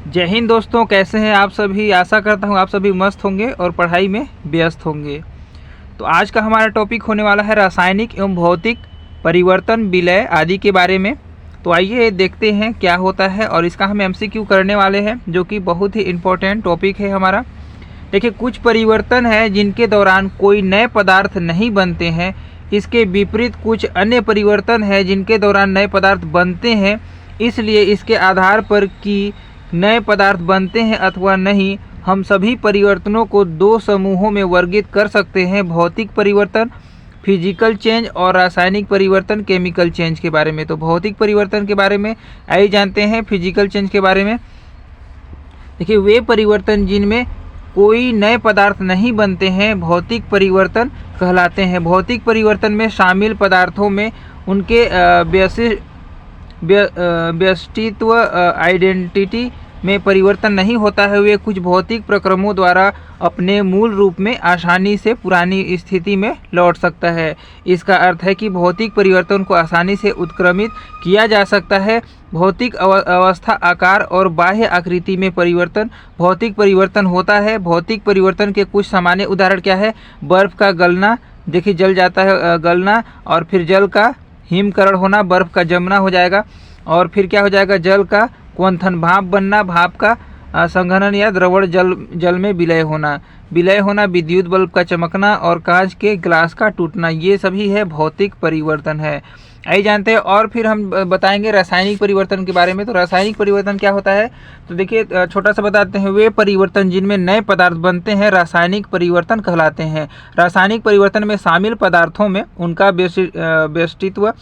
जय हिंद दोस्तों, कैसे हैं आप सभी। आशा करता हूं आप सभी मस्त होंगे और पढ़ाई में व्यस्त होंगे। तो आज का हमारा टॉपिक होने वाला है रासायनिक एवं भौतिक परिवर्तन, विलय आदि के बारे में। तो आइए देखते हैं क्या होता है और इसका हम एमसीक्यू करने वाले हैं, जो कि बहुत ही इम्पोर्टेंट टॉपिक है हमारा। देखिए, कुछ परिवर्तन है जिनके दौरान कोई नए पदार्थ नहीं बनते हैं। इसके विपरीत कुछ अन्य परिवर्तन है जिनके दौरान नए पदार्थ बनते हैं। इसलिए इसके आधार पर कि नए पदार्थ बनते हैं अथवा नहीं, हम सभी परिवर्तनों को दो समूहों में वर्गीकृत कर सकते हैं: भौतिक परिवर्तन फिजिकल चेंज और रासायनिक परिवर्तन केमिकल चेंज के बारे में। तो भौतिक परिवर्तन के बारे में आइए जानते हैं फिजिकल चेंज के बारे में। देखिए, वे परिवर्तन जिनमें कोई नए पदार्थ नहीं बनते हैं भौतिक परिवर्तन कहलाते हैं। भौतिक परिवर्तन में शामिल पदार्थों में उनके व्यष्टित्व आइडेंटिटी में परिवर्तन नहीं होता है। वे कुछ भौतिक प्रक्रमों द्वारा अपने मूल रूप में आसानी से पुरानी स्थिति में लौट सकता है। इसका अर्थ है कि भौतिक परिवर्तन को आसानी से उत्क्रमित किया जा सकता है। भौतिक अवस्था, आकार और बाह्य आकृति में परिवर्तन भौतिक परिवर्तन होता है। भौतिक परिवर्तन के कुछ सामान्य उदाहरण क्या है? बर्फ का गलना, देखिए जल जाता है गलना, और फिर जल का हिमकरण होना, बर्फ का जमना हो जाएगा। और फिर क्या हो जाएगा? जल का क्वथन, भाप बनना, भाप का संघनन या द्रवण जल में विलय होना, विद्युत बल्ब का चमकना और कांच के ग्लास का टूटना, ये सभी है भौतिक परिवर्तन है। आइए जानते हैं और फिर हम बताएंगे रासायनिक परिवर्तन के बारे में। तो रासायनिक परिवर्तन क्या होता है? तो देखिए छोटा सा बताते हैं। वे परिवर्तन जिनमें नए पदार्थ बनते हैं रासायनिक परिवर्तन कहलाते हैं। रासायनिक परिवर्तन में शामिल पदार्थों में उनका व्यष्टित्व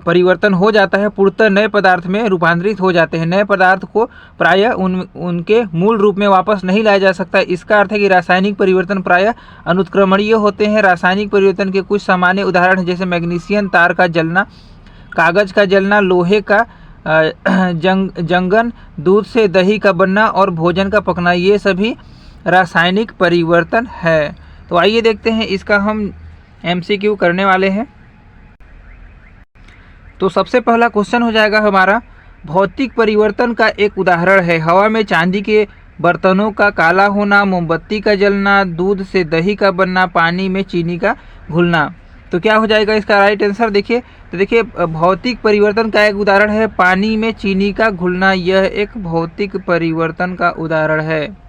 परिवर्तन हो जाता है, पूर्णतः नए पदार्थ में रूपांतरित हो जाते हैं। नए पदार्थ को प्रायः उनके मूल रूप में वापस नहीं लाया जा सकता। इसका अर्थ है कि रासायनिक परिवर्तन प्रायः अनुत्क्रमणीय होते हैं। रासायनिक परिवर्तन के कुछ सामान्य उदाहरण हैं, जैसे मैग्नीशियम तार का जलना, कागज का जलना, लोहे का जंगन, दूध से दही का बनना और भोजन का पकना, ये सभी रासायनिक परिवर्तन है। तो आइए देखते हैं, इसका हम एमसीक्यू करने वाले हैं। तो सबसे पहला क्वेश्चन हो जाएगा हमारा, भौतिक परिवर्तन का एक उदाहरण है हवा में चांदी के बर्तनों का काला होना, मोमबत्ती का जलना, दूध से दही का बनना, पानी में चीनी का घुलना। तो क्या हो जाएगा इसका राइट आंसर? देखिए, तो देखिए भौतिक परिवर्तन का एक उदाहरण है पानी में चीनी का घुलना, यह एक भौतिक परिवर्तन का उदाहरण है।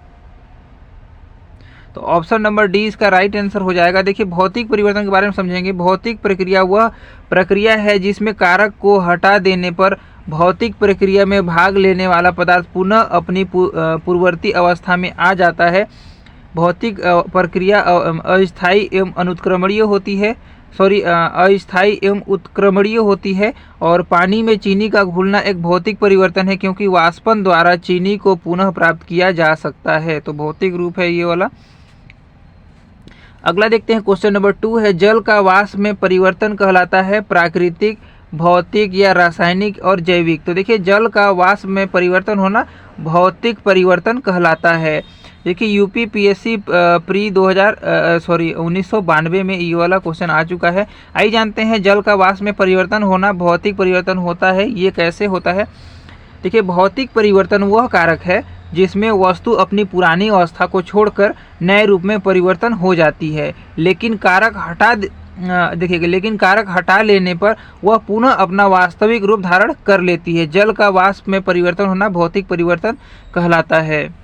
तो ऑप्शन नंबर डी इसका राइट आंसर हो जाएगा। देखिए, भौतिक परिवर्तन के बारे में समझेंगे। भौतिक प्रक्रिया वह प्रक्रिया है जिसमें कारक को हटा देने पर भौतिक प्रक्रिया में भाग लेने वाला पदार्थ पुनः अपनी पूर्ववर्ती अवस्था में आ जाता है। भौतिक प्रक्रिया अस्थायी एवं अनुत्क्रमणीय होती है, अस्थायी एवं उत्क्रमणीय होती है। और पानी में चीनी का घुलना एक भौतिक परिवर्तन है, क्योंकि वाष्पन द्वारा चीनी को पुनः प्राप्त किया जा सकता है। तो भौतिक रूप है ये वाला। अगला देखते हैं, क्वेश्चन नंबर 2 है, जल का वाष्प में परिवर्तन कहलाता है प्राकृतिक, भौतिक या रासायनिक और जैविक। तो देखिए, जल का वाष्प में परिवर्तन होना भौतिक परिवर्तन कहलाता है। देखिए, यूपीपीएससी प्री 1992 में ये वाला क्वेश्चन आ चुका है। आइए जानते हैं, जल का वाष्प में परिवर्तन होना भौतिक परिवर्तन होता है, ये कैसे होता है? देखिए, भौतिक परिवर्तन वह कारक है जिसमें वस्तु अपनी पुरानी अवस्था को छोड़कर नए रूप में परिवर्तन हो जाती है, लेकिन कारक हटा लेने पर वह पुनः अपना वास्तविक रूप धारण कर लेती है। जल का वाष्प में परिवर्तन होना भौतिक परिवर्तन कहलाता है।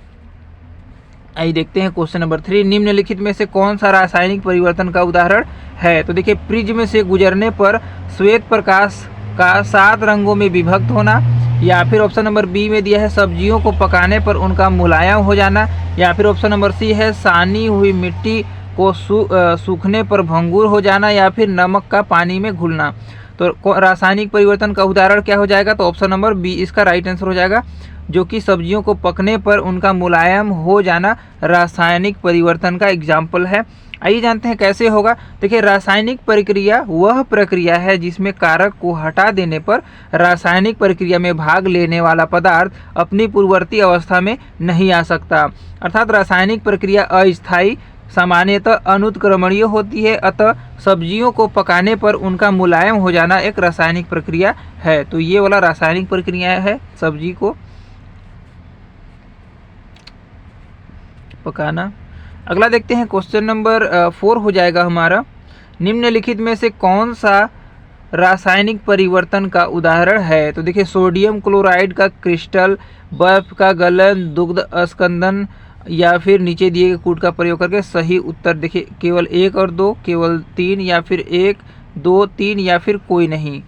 आइए देखते हैं क्वेश्चन नंबर 3, निम्नलिखित में से कौन सा रासायनिक परिवर्तन का उदाहरण है? तो देखिए, प्रिज्म से गुजरने पर श्वेत प्रकाश का 7 रंगों में विभक्त होना, या फिर ऑप्शन नंबर बी में दिया है सब्जियों को पकाने पर उनका मुलायम हो जाना, या फिर ऑप्शन नंबर सी है सानी हुई मिट्टी को सूखने पर भंगुर हो जाना, या फिर नमक का पानी में घुलना। तो रासायनिक परिवर्तन का उदाहरण क्या हो जाएगा? तो ऑप्शन नंबर बी इसका राइट आंसर हो जाएगा, जो कि सब्जियों को पकने पर उनका मुलायम हो जाना रासायनिक परिवर्तन का एग्जाम्पल है। आइए जानते हैं कैसे होगा। देखिए, रासायनिक प्रक्रिया वह प्रक्रिया है जिसमें कारक को हटा देने पर रासायनिक प्रक्रिया में भाग लेने वाला पदार्थ अपनी पूर्ववर्ती अवस्था में नहीं आ सकता। अर्थात रासायनिक प्रक्रिया अस्थायी, सामान्यतः अनुत्क्रमणीय होती है, अतः सब्जियों को पकाने पर उनका मुलायम हो जाना एक रासायनिक प्रक्रिया है। तो ये वाला रासायनिक प्रक्रिया है सब्जी को पकाना। अगला देखते हैं क्वेश्चन नंबर 4 हो जाएगा हमारा, निम्नलिखित में से कौन सा रासायनिक परिवर्तन का उदाहरण है? तो देखिए सोडियम क्लोराइड का क्रिस्टल, बर्फ का गलन, दुग्ध अस्कंदन या फिर नीचे दिए गए कूट का प्रयोग करके। सही उत्तर देखिए केवल 1 और 2, केवल 3 या फिर 1, 2, 3 या फिर कोई नहीं।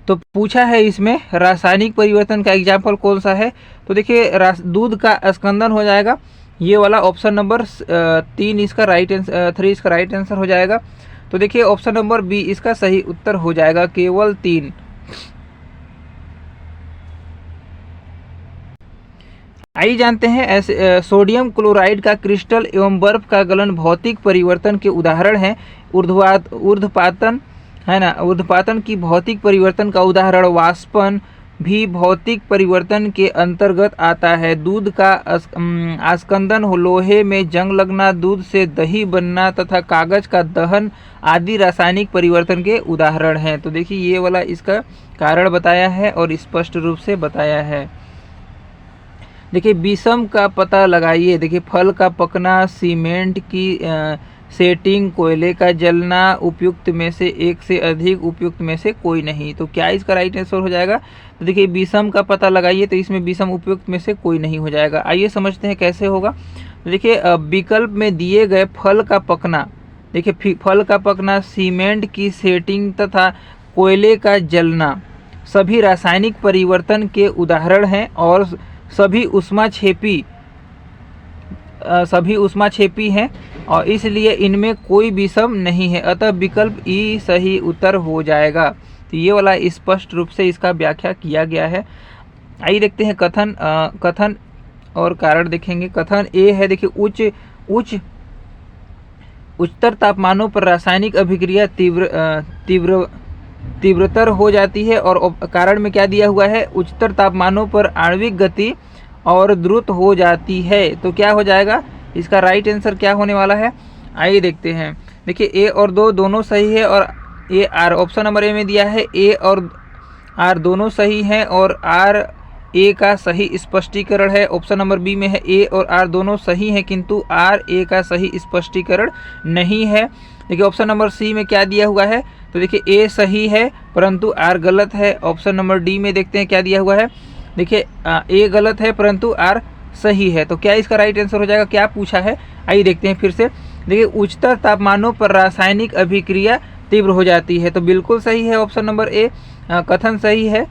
तो पूछा है इसमें रासायनिक परिवर्तन का एग्जाम्पल कौन सा है? तो देखिए दूध का अस्कंदन हो जाएगा, ये वाला ऑप्शन नंबर 3 इसका राइट आंसर, 3 इसका राइट आंसर हो जाएगा। तो देखिए ऑप्शन नंबर बी इसका सही उत्तर हो जाएगा, केवल 3। आइए जानते हैं ऐसे सोडियम क्लोराइड का क्रिस्टल एवं बर्फ का गलन भौतिक परिवर्तन के उदाहरण हैं। ऊर्ध्वपातन है ना, ऊर्ध्वपातन की भौतिक परिवर्तन का उदाहरण वाष्पन भी भौतिक परिवर्तन के अंतर्गत आता है। दूध का आस्कंदन, लोहे में जंग लगना, दूध से दही बनना तथा कागज का दहन आदि रासायनिक परिवर्तन के उदाहरण हैं। तो देखिए ये वाला इसका कारण बताया है और स्पष्ट रूप से बताया है। देखिए विषम का पता लगाइए। देखिए फल का पकना, सीमेंट की सेटिंग, कोयले का जलना, उपयुक्त में से एक से अधिक, उपयुक्त में से कोई नहीं। तो क्या इसका राइट आंसर हो जाएगा? तो देखिए विषम का पता लगाइए, तो इसमें विषम उपयुक्त में से कोई नहीं हो जाएगा। आइए समझते हैं कैसे होगा। तो देखिए विकल्प में दिए गए फल का पकना, देखिए फल का पकना, सीमेंट की सेटिंग तथा कोयले का जलना सभी रासायनिक परिवर्तन के उदाहरण हैं और सभी ऊष्माक्षेपी हैं और इसलिए इनमें कोई विषम नहीं है, अतः विकल्प ई सही उत्तर हो जाएगा। तो ये वाला स्पष्ट रूप से इसका व्याख्या किया गया है। आइए देखते हैं कथन और कारण देखेंगे। कथन ए है, देखिए उच्चतर तापमानों पर रासायनिक अभिक्रिया तीव्रतर हो जाती है। और कारण में क्या दिया हुआ है? उच्चतर तापमानों पर आणविक गति और द्रुत हो जाती है। तो क्या हो जाएगा? इसका राइट आंसर क्या होने वाला है? आइए देखते हैं। देखिए ए और 2 दोनों सही है और A R, option number A में दिया है ए और आर दोनों सही हैं और आर ए का सही स्पष्टीकरण है। ऑप्शन नंबर बी में है ए और आर दोनों सही हैं किंतु आर ए का सही स्पष्टीकरण नहीं है। देखिए ऑप्शन नंबर सी में क्या दिया हुआ है? तो देखिए ए सही है परंतु आर गलत है। ऑप्शन नंबर डी में देखते हैं क्या दिया हुआ है। देखिए ए गलत है परंतु आर सही है। तो क्या इसका राइट आंसर हो जाएगा? क्या पूछा है? आइए देखते हैं फिर से। देखिए उच्चतर तापमानों पर रासायनिक अभिक्रिया तीव्र हो जाती है, तो बिल्कुल सही है ऑप्शन नंबर ए, कथन सही है।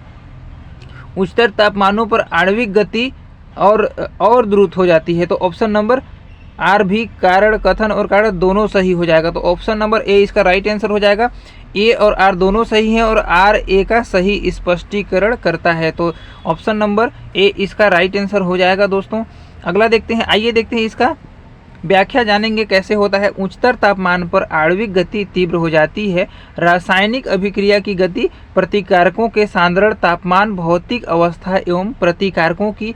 उच्चतर तापमानों पर आणविक गति और द्रुत हो जाती है, तो ऑप्शन नंबर आर भी कारण, कथन और कारण दोनों सही हो जाएगा। तो ऑप्शन नंबर ए इसका राइट आंसर हो जाएगा। ए और आर दोनों सही हैं और आर ए का सही स्पष्टीकरण करता है, तो ऑप्शन नंबर ए इसका राइट आंसर हो जाएगा दोस्तों। अगला देखते हैं। आइए देखते हैं इसका व्याख्या जानेंगे कैसे होता है। उच्चतर तापमान पर आणविक गति तीव्र हो जाती है। रासायनिक अभिक्रिया की गति प्रतिकारकों के सांद्रण, तापमान, भौतिक अवस्था एवं प्रतिकारकों की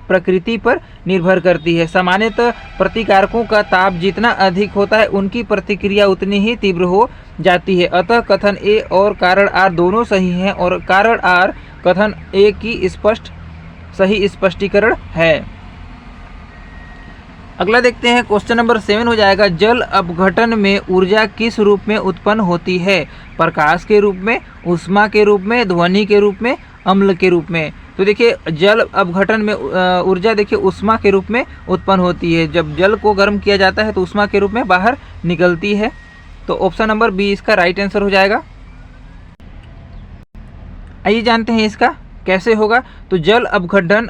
प्रकृति पर निर्भर करती है। सामान्यतः प्रतिकारकों का ताप जितना अधिक होता है उनकी प्रतिक्रिया उतनी ही तीव्र हो जाती है। अतः कथन ए और कारण आर दोनों सही हैं और कारण आर कथन ए की सही स्पष्टीकरण है। अगला देखते हैं क्वेश्चन नंबर 7 हो जाएगा। जल अपघटन में ऊर्जा किस रूप में उत्पन्न होती है? प्रकाश के रूप में, ऊष्मा के रूप में, ध्वनि के रूप में, अम्ल के रूप में। तो देखिए जल अपघटन में ऊर्जा देखिए ऊष्मा के रूप में उत्पन्न होती है। जब जल को गर्म किया जाता है तो ऊष्मा के रूप में बाहर निकलती है, तो ऑप्शन नंबर बी इसका राइट आंसर हो जाएगा। आइए जानते हैं इसका कैसे होगा। तो जल अपघटन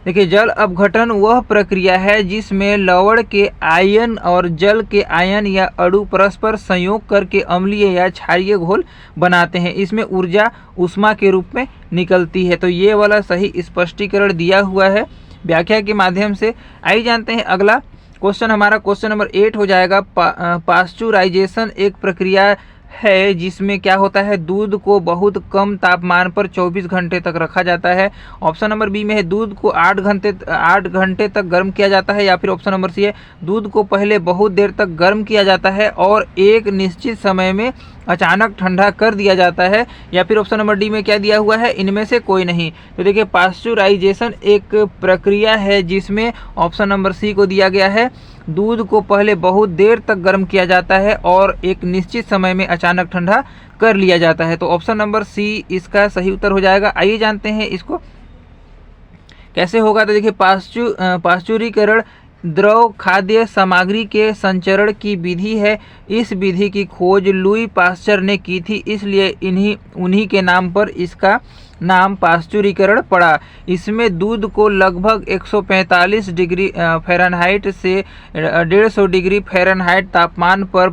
देखिए जल अपघटन वह प्रक्रिया है जिसमें लवण के आयन और जल के आयन या अणु परस्पर संयोग करके अम्लीय या क्षारीय घोल बनाते हैं। इसमें ऊर्जा ऊष्मा के रूप में निकलती है। तो ये वाला सही स्पष्टीकरण दिया हुआ है व्याख्या के माध्यम से। आइए जानते हैं अगला क्वेश्चन हमारा क्वेश्चन नंबर 8 हो जाएगा। पास्चुराइजेशन एक प्रक्रिया है जिसमें क्या होता है, दूध को बहुत कम तापमान पर 24 घंटे तक रखा जाता है। ऑप्शन नंबर बी में है दूध को 8 घंटे तक गर्म किया जाता है, या फिर ऑप्शन नंबर सी है दूध को पहले बहुत देर तक गर्म किया जाता है और एक निश्चित समय में अचानक ठंडा कर दिया जाता है, या फिर ऑप्शन नंबर डी में क्या दिया हुआ है, इनमें से कोई नहीं। तो देखिए पास्चुराइजेशन एक प्रक्रिया है जिसमें ऑप्शन नंबर सी को दिया गया है, दूध को पहले बहुत देर तक गर्म किया जाता है और एक निश्चित समय में अचानक ठंडा कर लिया जाता है। तो ऑप्शन नंबर सी इसका सही उत्तर हो जाएगा। आइए जानते हैं इसको कैसे होगा। तो देखिए पास्चुरीकरण द्रव खाद्य सामग्री के संचरण की विधि है। इस विधि की खोज लुई पास्चर ने की थी, इसलिए उन्हीं के नाम पर इसका नाम पास्चुरीकरण पड़ा। इसमें दूध को लगभग 145 डिग्री फ़ारेनहाइट से 150 डिग्री फ़ारेनहाइट तापमान पर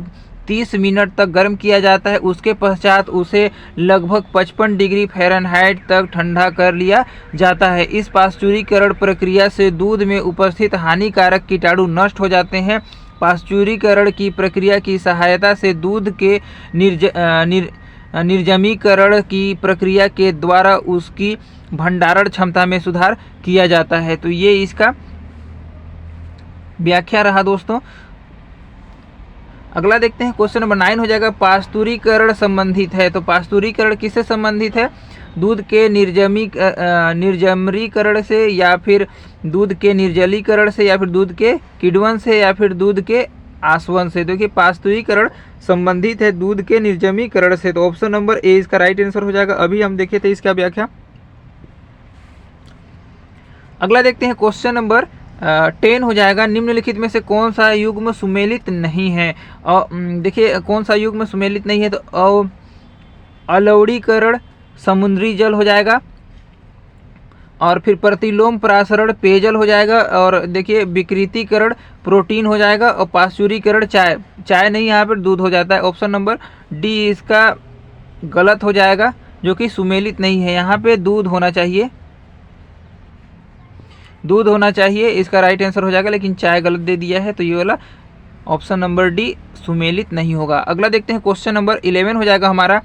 30 मिनट तक गर्म किया जाता है। उसके पश्चात उसे लगभग 55 डिग्री फ़ारेनहाइट तक ठंडा कर लिया जाता है। इस पास्चुरीकरण प्रक्रिया से दूध में उपस्थित हानिकारक कीटाणु नष्ट हो जाते हैं। पास्चुरीकरण की प्रक्रिया की सहायता से दूध के निर्जमीकरण की प्रक्रिया के द्वारा उसकी भंडारण क्षमता में सुधार किया जाता है। तो ये इसका व्याख्या रहा दोस्तों। अगला देखते हैं क्वेश्चन नंबर 9 हो जाएगा, पास्चुरीकरण संबंधित है। तो पास्चुरीकरण किससे संबंधित है, दूध के निर्जमीकरण से, या फिर दूध के निर्जलीकरण से, या फिर दूध के किण्वन से, या फिर दूध के आसवन से। देखिए पास्चुरीकरण संबंधित है दूध के निर्जमीकरण से। तो ऑप्शन नंबर ए इसका राइट आंसर हो जाएगा। अभी हम देखे थे इसका व्याख्या। अगला देखते हैं क्वेश्चन नंबर 10 हो जाएगा, निम्नलिखित में से कौन सा युग्म सुमेलित नहीं है। देखिए कौन सा युग्म सुमेलित नहीं है, तो अलवणीकरण समुद्री जल हो जाएगा, और फिर प्रतिलोम प्रासरण पेयजल हो जाएगा, और देखिए विकृतीकरण प्रोटीन हो जाएगा, और पास्चुरीकरण चाय नहीं, यहाँ पर दूध हो जाता है। ऑप्शन नंबर डी इसका गलत हो जाएगा, जो कि सुमेलित नहीं है। यहाँ पे दूध होना चाहिए, दूध होना चाहिए इसका राइट आंसर हो जाएगा, लेकिन चाय गलत दे दिया है, तो ये वाला ऑप्शन नंबर डी सुमेलित नहीं होगा। अगला देखते हैं क्वेश्चन नंबर 11 हो जाएगा हमारा।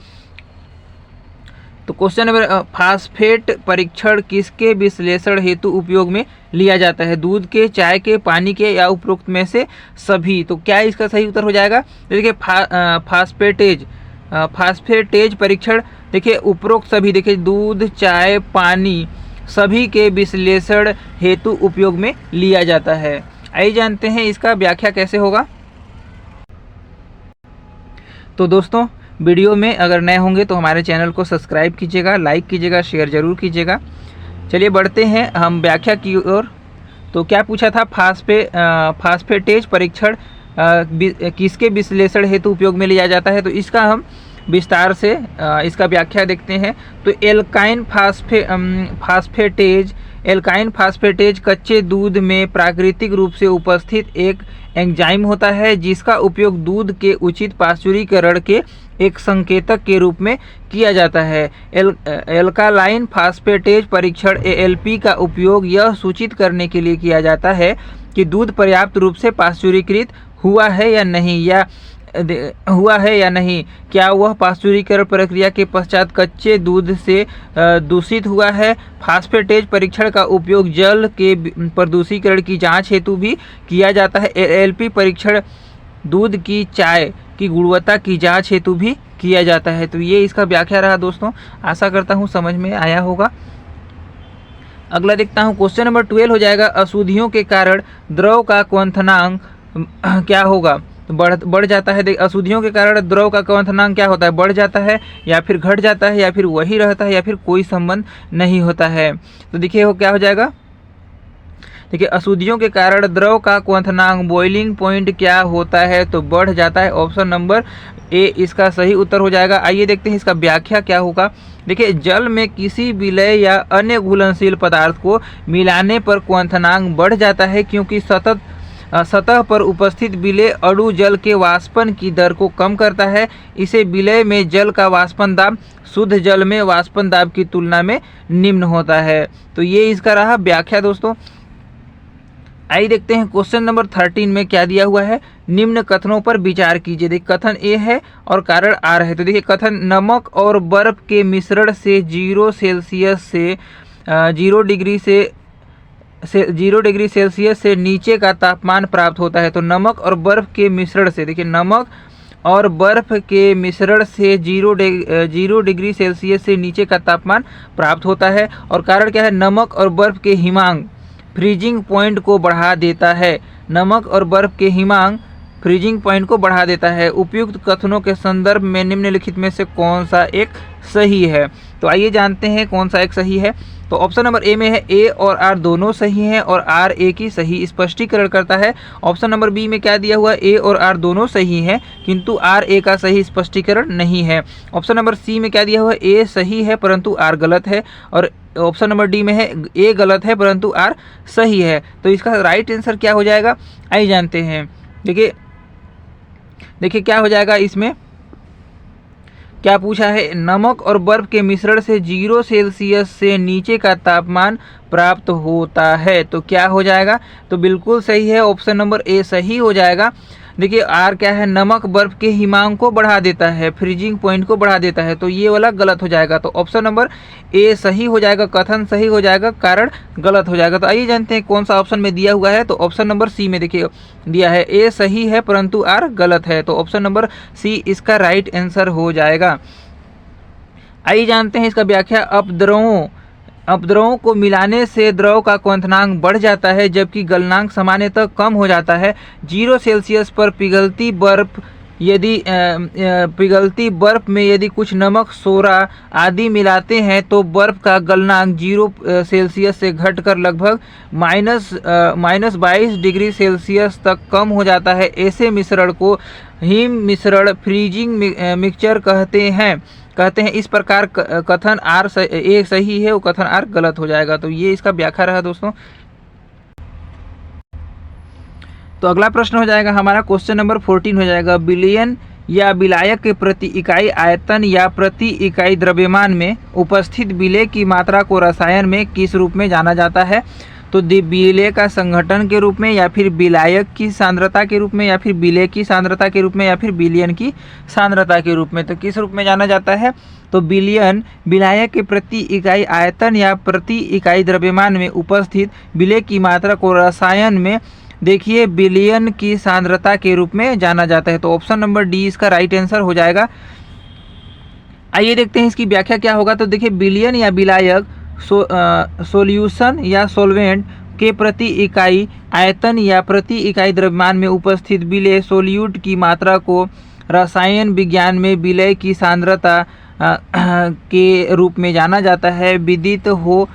तो क्वेश्चन नंबर, फास्फेट परीक्षण किसके विश्लेषण हेतु उपयोग में लिया जाता है, दूध के, चाय के, पानी के, या उपरोक्त में से सभी। तो क्या इसका सही उत्तर हो जाएगा, देखिए फास्फेटेज परीक्षण, देखिए उपरोक्त सभी, देखिए दूध, चाय, पानी सभी के विश्लेषण हेतु उपयोग में लिया जाता है। आइए जानते हैं इसका व्याख्या कैसे होगा। तो दोस्तों वीडियो में अगर नए होंगे तो हमारे चैनल को सब्सक्राइब कीजिएगा, लाइक कीजिएगा, शेयर जरूर कीजिएगा। चलिए बढ़ते हैं हम व्याख्या की ओर। तो क्या पूछा था, फास्फेटेज परीक्षण किसके विश्लेषण हेतु उपयोग में लिया जाता है। तो इसका हम विस्तार से इसका व्याख्या देखते हैं। तो एल्काइन फास्फेटेज कच्चे दूध में प्राकृतिक रूप से उपस्थित एक एंजाइम होता है, जिसका उपयोग दूध के उचित पास्चुरीकरण के एक संकेतक के रूप में किया जाता है। एल्कालाइन फास्फेटेज परीक्षण ALP का उपयोग यह सूचित करने के लिए किया जाता है कि दूध पर्याप्त रूप से पास्चुरीकृत हुआ है या नहीं, क्या वह पास्चुरीकरण प्रक्रिया के पश्चात कच्चे दूध से दूषित हुआ है। फास्फेटेज परीक्षण का उपयोग जल के प्रदूषीकरण की जांच हेतु भी किया जाता है। ALP परीक्षण दूध की, चाय की गुणवत्ता की जांच हेतु भी किया जाता है। तो ये इसका व्याख्या रहा दोस्तों, आशा करता हूँ समझ में आया होगा। अगला देखता हूँ क्वेश्चन नंबर 12 हो जाएगा, अशुद्धियों के कारण द्रव का क्वथनांक क्या होगा। तो बढ़ जाता है। अशुद्धियों के कारण द्रव का क्वथनांक क्या होता है, बढ़ जाता है, या फिर घट जाता है, या फिर वही रहता है, या फिर कोई संबंध नहीं होता है। तो देखिए वो क्या हो जाएगा, देखिए अशुद्धियों के कारण द्रव का क्वथनांक बॉइलिंग पॉइंट क्या होता है, तो बढ़ जाता है। ऑप्शन नंबर ए इसका सही उत्तर हो जाएगा। आइए देखते हैं इसका व्याख्या क्या होगा। देखिए जल में किसी विलय या अन्य घुलनशील पदार्थ को मिलाने पर क्वथनांक बढ़ जाता है, क्योंकि सतह पर उपस्थित विलय अणु जल के वाष्पन की दर को कम करता है। इसे विलय में जल का वाष्पन दाब शुद्ध जल में वाष्पन दाब की तुलना में निम्न होता है। तो ये इसका रहा व्याख्या दोस्तों। आइए देखते हैं क्वेश्चन नंबर 13 में क्या दिया हुआ है, निम्न कथनों पर विचार कीजिए। देखिए कथन ए है और कारण आर है। तो देखिए कथन, नमक और बर्फ के मिश्रण से 0 सेल्सियस से 0 डिग्री सेल्सियस से नीचे का तापमान प्राप्त होता है। तो नमक और बर्फ के मिश्रण से, देखिए नमक और बर्फ के मिश्रण से 0 डिग्री सेल्सियस से नीचे का तापमान प्राप्त होता है। और कारण क्या है, नमक और बर्फ के हिमांक फ्रीजिंग पॉइंट को बढ़ा देता है। नमक और बर्फ के हिमांक फ्रीजिंग पॉइंट को बढ़ा देता है। उपयुक्त कथनों के संदर्भ में निम्नलिखित में से कौन सा एक सही है? तो आइए जानते हैं कौन सा एक सही है। तो ऑप्शन नंबर ए में है ए और आर दोनों सही हैं और आर ए की सही स्पष्टीकरण करता है। ऑप्शन नंबर बी में क्या दिया हुआ है, ए और आर दोनों सही हैं किंतु आर ए का सही स्पष्टीकरण नहीं है। ऑप्शन नंबर सी में क्या दिया हुआ है, ए सही है परंतु आर गलत है। और ऑप्शन नंबर डी में है ए गलत है परंतु आर सही है। तो इसका राइट आंसर क्या हो जाएगा, आइए जानते हैं। देखिए क्या हो जाएगा, इसमें क्या पूछा है, नमक और बर्फ के मिश्रण से 0 सेल्सियस से नीचे का तापमान प्राप्त होता है। तो क्या हो जाएगा, तो बिल्कुल सही है, ऑप्शन नंबर ए सही हो जाएगा। देखिए आर क्या है, नमक बर्फ के हिमांक को बढ़ा देता है, फ्रीजिंग पॉइंट को बढ़ा देता है, तो ये वाला गलत हो जाएगा। तो ऑप्शन नंबर ए सही हो जाएगा, कथन सही हो जाएगा, कारण गलत हो जाएगा। तो आइए जानते हैं कौन सा ऑप्शन में दिया हुआ है। तो ऑप्शन नंबर सी में देखिए दिया है ए सही है परंतु आर गलत है। तो ऑप्शन नंबर सी इसका राइट आंसर हो जाएगा। आइए जानते हैं इसका व्याख्या। अपद्रवों को मिलाने से द्रव का क्वथनांक बढ़ जाता है जबकि गलनांक सामान्यतः कम हो जाता है। 0 सेल्सियस पर पिघलती बर्फ में यदि कुछ नमक, सोडा आदि मिलाते हैं तो बर्फ का गलनांक 0 सेल्सियस से घटकर लगभग -22 डिग्री सेल्सियस तक कम हो जाता है। ऐसे मिश्रण को हिम मिश्रण फ्रीजिंग मिक्सचर कहते हैं। इस प्रकार कथन आर ए सही है और कथन आर गलत हो जाएगा। तो ये इसका व्याख्या रहा दोस्तों। तो अगला प्रश्न हो जाएगा हमारा क्वेश्चन नंबर 14 हो जाएगा, बिलियन या विलायक के प्रति इकाई आयतन या प्रति इकाई द्रव्यमान में उपस्थित विलेय की मात्रा को रसायन में किस रूप में जाना जाता है? तो विलेय का संघटन के रूप में, या फिर विलायक की सांद्रता के रूप में, या फिर विलेय की सांद्रता के रूप में, या फिर विलयन की सांद्रता के रूप में। तो किस रूप में जाना जाता है? तो विलयन विलायक के प्रति इकाई आयतन या प्रति इकाई द्रव्यमान में उपस्थित विलेय की मात्रा को रसायन में देखिए विलयन की सांद्रता के रूप में जाना जाता है। तो ऑप्शन नंबर डी इसका राइट आंसर हो जाएगा। आइए देखते हैं इसकी व्याख्या क्या होगा। तो देखिए विलयन या विलायक सॉल्यूशन या सॉल्वेंट के प्रति इकाई आयतन या प्रति इकाई द्रव्यमान में उपस्थित विलेय सोल्यूट की मात्रा को रसायन विज्ञान में विलेय की सांद्रता के रूप में जाना जाता है। विदित हो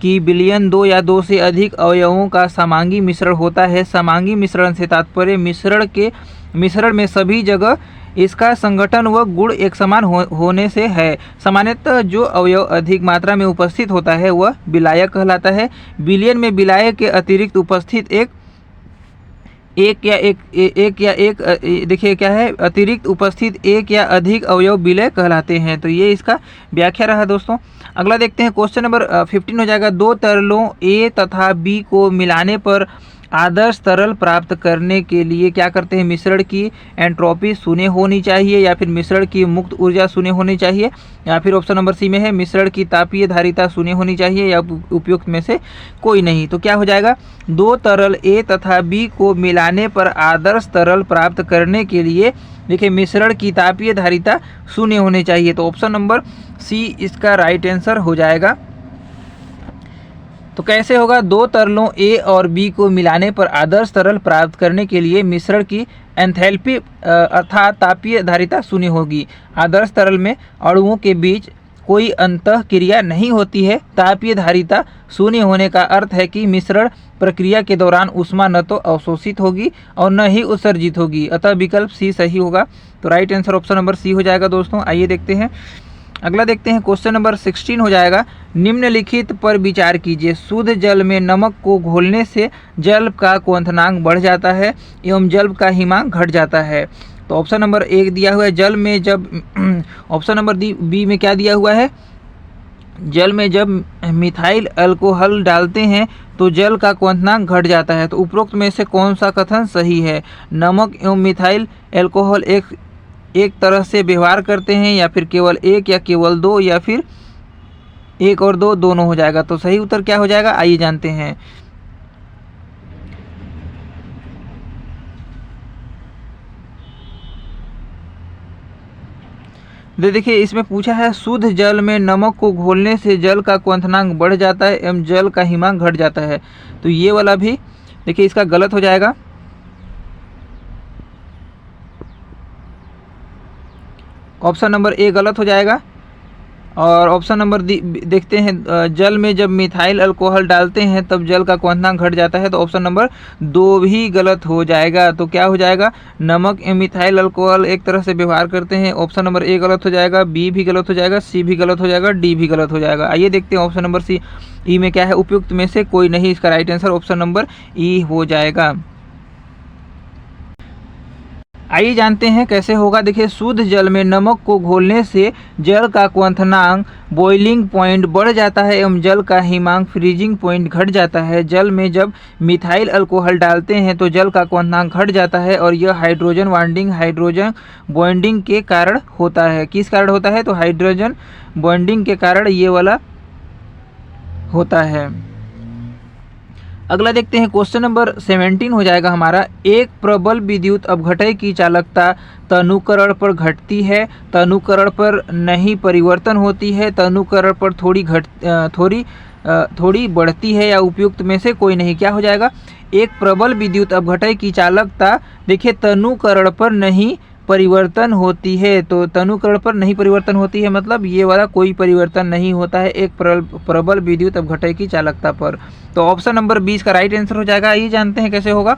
कि विलयन 2 या 2 से अधिक अवयवों का समांगी मिश्रण होता है। समांगी मिश्रण से तात्पर्य मिश्रण में सभी जगह इसका संगठन व गुण एक समान होने से है। सामान्यतः जो अवयव अधिक मात्रा में उपस्थित होता है वह विलायक कहलाता है। विलयन में विलायक के अतिरिक्त उपस्थित देखिए क्या है, अतिरिक्त उपस्थित एक या अधिक अवयव विलय कहलाते हैं। तो ये इसका व्याख्या रहा दोस्तों। अगला देखते हैं क्वेश्चन नंबर 15 हो जाएगा, दो तरलों ए तथा बी को मिलाने पर आदर्श तरल प्राप्त करने के लिए क्या करते हैं? मिश्रण की एंट्रोपी शून्य होनी चाहिए, या फिर मिश्रण की मुक्त ऊर्जा शून्य होनी चाहिए, या फिर ऑप्शन नंबर सी में है मिश्रण की तापीय धारिता शून्य होनी चाहिए, या उपयुक्त में से कोई नहीं। तो क्या हो जाएगा? दो तरल ए तथा बी को मिलाने पर आदर्श तरल प्राप्त करने के लिए देखिए मिश्रण की तापीय धारिता शून्य होनी चाहिए। तो ऑप्शन नंबर सी इसका राइट आंसर हो जाएगा। तो कैसे होगा? दो तरलों ए और बी को मिलाने पर आदर्श तरल प्राप्त करने के लिए मिश्रण की एंथैल्पी अर्थात तापीय धारिता शून्य होगी। आदर्श तरल में अणुओं के बीच कोई अंतः क्रिया नहीं होती है। तापीय धारिता शून्य होने का अर्थ है कि मिश्रण प्रक्रिया के दौरान ऊष्मा न तो अवशोषित होगी और न ही उत्सर्जित होगी, अतः विकल्प सी सही होगा। तो right answer option number C हो जाएगा दोस्तों। आइए देखते हैं अगला देखते हैं क्वेश्चन नंबर 16 हो जाएगा, निम्नलिखित पर विचार कीजिए। शुद्ध जल में नमक को घोलने से जल का क्वथनांक बढ़ जाता है एवं जल का हिमांक घट जाता है। तो ऑप्शन नंबर 1 दिया हुआ है जल में जब ऑप्शन नंबर बी में क्या दिया हुआ है? जल में जब मिथाइल अल्कोहल डालते हैं तो जल का क्वथनांक घट जाता है। तो उपरोक्त में से कौन सा कथन सही है? नमक एवं मिथाइल अल्कोहल एक तरह से व्यवहार करते हैं, या फिर केवल एक, या केवल दो, या फिर एक और दो दोनों हो जाएगा। तो सही उत्तर क्या हो जाएगा? आइए जानते हैं। देखिए इसमें पूछा है शुद्ध जल में नमक को घोलने से जल का क्वथनांक बढ़ जाता है एवं जल का हिमांक घट जाता है। तो ये वाला भी देखिए इसका गलत हो जाएगा। ऑप्शन नंबर ए गलत हो जाएगा। और ऑप्शन नंबर देखते हैं, जल में जब मिथाइल अल्कोहल डालते हैं तब जल का क्वथनांक घट जाता है। तो ऑप्शन नंबर 2 भी गलत हो जाएगा। तो क्या हो जाएगा, नमक एवं मिथाइल अल्कोहल एक तरह से व्यवहार करते हैं। ऑप्शन नंबर ए गलत हो जाएगा, बी भी गलत हो जाएगा, सी भी गलत हो जाएगा, डी भी गलत हो जाएगा। आइए देखते हैं ऑप्शन नंबर सी ई में क्या है, उपयुक्त में से कोई नहीं। इसका राइट आंसर ऑप्शन नंबर ई हो जाएगा। आइए जानते हैं कैसे होगा। देखिए शुद्ध जल में नमक को घोलने से जल का क्वथनांक बॉइलिंग पॉइंट बढ़ जाता है एवं जल का हिमांक फ्रीजिंग पॉइंट घट जाता है। जल में जब मिथाइल अल्कोहल डालते हैं तो जल का क्वथनांक घट जाता है और यह हाइड्रोजन बॉन्डिंग के कारण होता है। किस कारण होता है, तो हाइड्रोजन बॉन्डिंग के कारण ये वाला होता है। अगला देखते हैं, क्वेश्चन नंबर 17 हो जाएगा हमारा। एक प्रबल विद्युत अपघटय की चालकता तनुकरण पर घटती है, तनुकरण पर नहीं परिवर्तन होती है, तनुकरण पर थोड़ी बढ़ती है या उपयुक्त में से कोई नहीं। क्या हो जाएगा, एक प्रबल विद्युत अपघटय की चालकता देखिए तनुकरण पर नहीं परिवर्तन होती है। तो तनुकरण पर नहीं परिवर्तन होती है मतलब ये वाला कोई परिवर्तन नहीं होता है एक प्रबल विद्युत अपघटय की चालकता पर। तो ऑप्शन नंबर 20 का राइट आंसर हो जाएगा। ये जानते हैं कैसे होगा।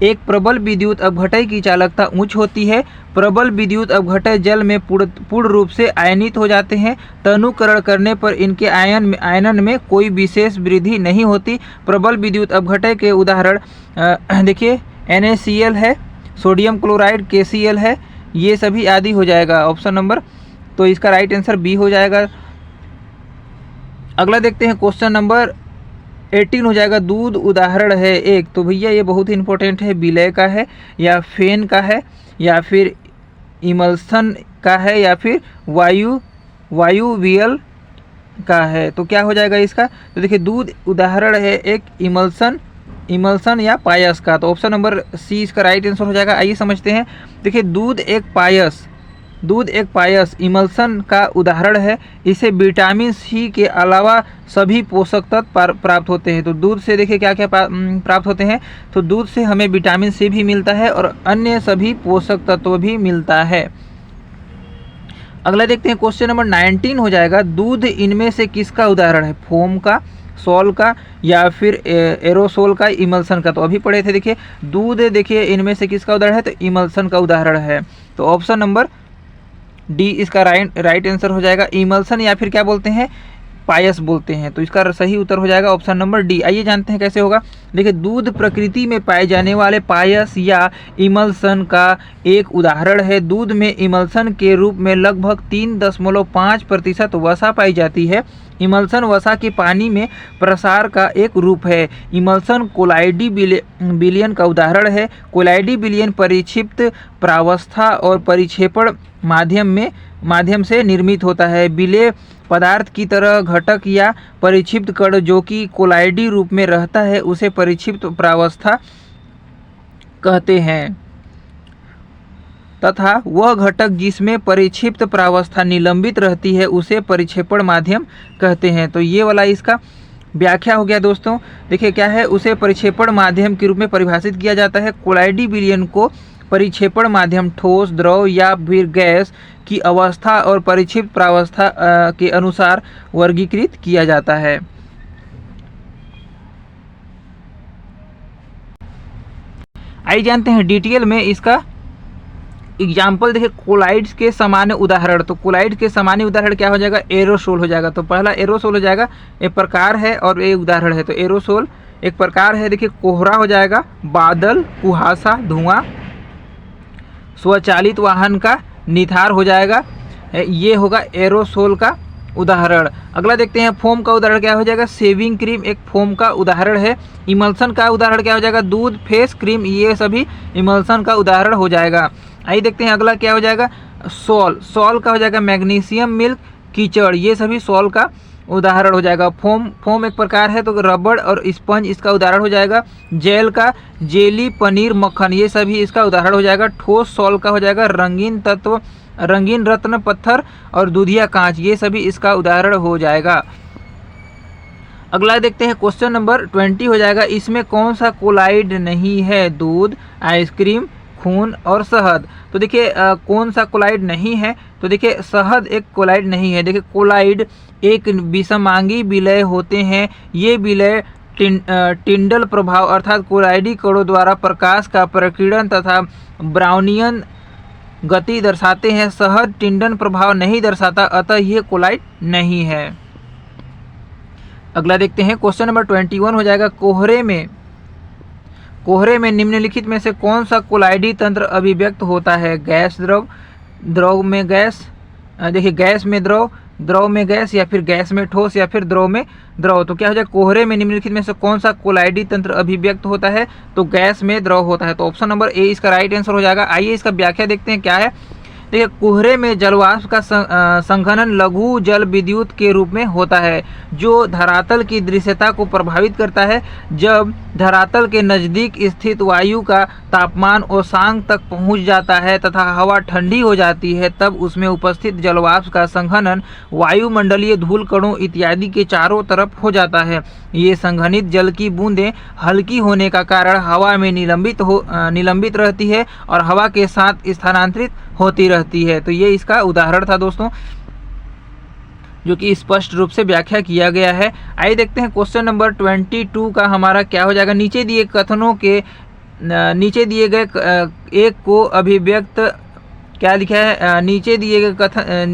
एक प्रबल विद्युत अपघटय की चालकता उच्च होती है। प्रबल विद्युत अपघटय जल में पूर्ण रूप से आयनित हो जाते हैं। तनुकरण करने पर इनके आयनन में कोई विशेष वृद्धि नहीं होती। प्रबल विद्युत अपघटय के उदाहरण देखिए NaCl है, सोडियम क्लोराइड KCl है, ये सभी आदि हो जाएगा ऑप्शन नंबर। तो इसका राइट आंसर बी हो जाएगा। अगला देखते हैं, क्वेश्चन नंबर 18 हो जाएगा। दूध उदाहरण है एक। तो भैया ये बहुत ही इंपॉर्टेंट है। विलय का है या फेन का है या फिर इमल्सन का है या फिर वायुवियल का है। तो क्या हो जाएगा इसका, तो देखिए दूध उदाहरण है एक इमल्सन या पायस का। तो ऑप्शन नंबर सी इसका राइट आंसर हो जाएगा। आइए समझते हैं। देखिए दूध एक पायस इमल्सन का उदाहरण है। इसे विटामिन सी के अलावा सभी पोषक तत्व प्राप्त होते हैं। तो दूध से देखिए क्या क्या प्राप्त होते हैं। तो दूध से हमें विटामिन सी भी मिलता है और अन्य सभी पोषक तत्व भी मिलता है। अगला देखते हैं, क्वेश्चन नंबर 19 हो जाएगा। दूध इनमें से किसका उदाहरण है, फोम का, सॉल का या फिर एरोसोल का, इमल्सन का। तो अभी पढ़े थे। देखिए दूध देखिए इनमें से किसका उदाहरण है, तो इमल्सन का उदाहरण है। तो ऑप्शन नंबर डी इसका राइट आंसर हो जाएगा। इमल्सन या फिर क्या बोलते हैं, पायस बोलते हैं। तो इसका सही उत्तर हो जाएगा ऑप्शन नंबर डी। आइए जानते हैं कैसे होगा। देखिए दूध प्रकृति में पाए जाने वाले पायस या इमल्सन का एक उदाहरण है। दूध में इमल्सन के रूप में लगभग 3.5% वसा पाई जाती है। इमल्सन वसा के पानी में प्रसार का एक रूप है। इमल्सन कोलाइडी विलयन का उदाहरण है। कोलाइडी विलयन परिक्षिप्त प्रावस्था और परिक्षेपण माध्यम से निर्मित होता है। विलेय पदार्थ की तरह घटक या परिक्षिप्त कण जो कि कोलाइडी रूप में रहता है उसे परिक्षिप्त प्रावस्था कहते हैं तथा वह घटक जिसमें परिक्षिप्त प्रावस्था निलंबित रहती है उसे परिक्षेपण माध्यम कहते हैं। तो ये वाला इसका व्याख्या हो गया दोस्तों। देखिए क्या है, उसे परिक्षेपण माध्यम के रूप में परिभाषित किया जाता है। कोलाइडी विलयन को परिक्षेपण माध्यम ठोस, द्रव या फिर गैस की अवस्था और परिक्षिप्त प्रावस्था के अनुसार वर्गीकृत किया जाता है। आइए जानते हैं डिटेल में इसका एग्जाम्पल। देखिए कोलाइड्स के सामान्य उदाहरण। तो कोलाइड के सामान्य उदाहरण क्या हो जाएगा, एरोसोल हो जाएगा। तो पहला एरोसोल हो जाएगा, एक प्रकार है और एक उदाहरण है। तो एरोसोल एक प्रकार है। देखिए कोहरा हो जाएगा, बादल, कुहासा, धुआं, स्वचालित वाहन का निथार हो जाएगा। ये होगा एरोसोल का उदाहरण। अगला देखते हैं, फोम का उदाहरण क्या हो जाएगा, शेविंग क्रीम एक फोम का उदाहरण है। इमल्सन का उदाहरण क्या हो जाएगा, दूध, फेस क्रीम, ये सभी इमल्सन का उदाहरण हो जाएगा। आइए देखते हैं अगला क्या हो जाएगा, सॉल का हो जाएगा मैग्नीशियम, मिल्क, कीचड़, ये सभी सॉल का उदाहरण हो जाएगा। फोम एक प्रकार है तो रबड़ और स्पंज इसका उदाहरण हो जाएगा। जेल का जेली, पनीर, मक्खन, ये सभी इसका उदाहरण हो जाएगा। ठोस सॉल का हो जाएगा रंगीन तत्व, रंगीन रत्न पत्थर और दूधिया कांच, ये सभी इसका उदाहरण हो जाएगा। अगला देखते हैं क्वेश्चन नंबर 20 हो जाएगा, इसमें कौन सा कोलाइड नहीं है? दूध, आइसक्रीम, खून और शहद। तो देखिए कौन सा कोलाइड नहीं है? तो देखिए शहद एक कोलाइड नहीं है। देखिए कोलाइड एक विषमांगी विलय होते हैं। ये विलय टिंडल प्रभाव अर्थात कोलाइडी कणों द्वारा प्रकाश का प्रकीर्णन तथा ब्राउनियन गति दर्शाते हैं। शहद टिंडन प्रभाव नहीं दर्शाता, अतः ये कोलाइड नहीं है। अगला देखते हैं क्वेश्चन नंबर 21 हो जाएगा, कोहरे में निम्नलिखित में से कौन सा कोलाइडी तंत्र अभिव्यक्त होता है? गैस द्रव, द्रव में गैस, देखिए गैस में द्रव, द्रव में गैस, या फिर गैस में ठोस, या फिर द्रव में द्रव। तो क्या हो जाएगा, कोहरे में निम्नलिखित में से कौन सा कोलाइडी तंत्र अभिव्यक्त होता है? तो गैस में द्रव होता है। तो ऑप्शन नंबर ए इसका राइट आंसर हो जाएगा। आइए इसका व्याख्या देखते हैं क्या है। देखिए कोहरे में जलवाष्प का संघनन लघु जल विद्युत के रूप में होता है, जो धरातल की दृश्यता को प्रभावित करता है। जब धरातल के नज़दीक स्थित वायु का तापमान औसांक तक पहुंच जाता है तथा हवा ठंडी हो जाती है, तब उसमें उपस्थित जलवाष्प का संघनन वायुमंडलीय धूल कणों इत्यादि के चारों तरफ हो जाता है। ये संघनित जल की बूंदें हल्की होने का कारण हवा में निलंबित रहती है और हवा के साथ स्थानांतरित होती रहती है। तो ये इसका उदाहरण था दोस्तों, जो कि स्पष्ट रूप से व्याख्या किया गया है। आइए देखते हैं क्वेश्चन नंबर 22 का हमारा क्या हो जाएगा। नीचे दिए कथनों के नीचे दिए गए एक को अभिव्यक्त, क्या लिखा है, नीचे दिए गए कथन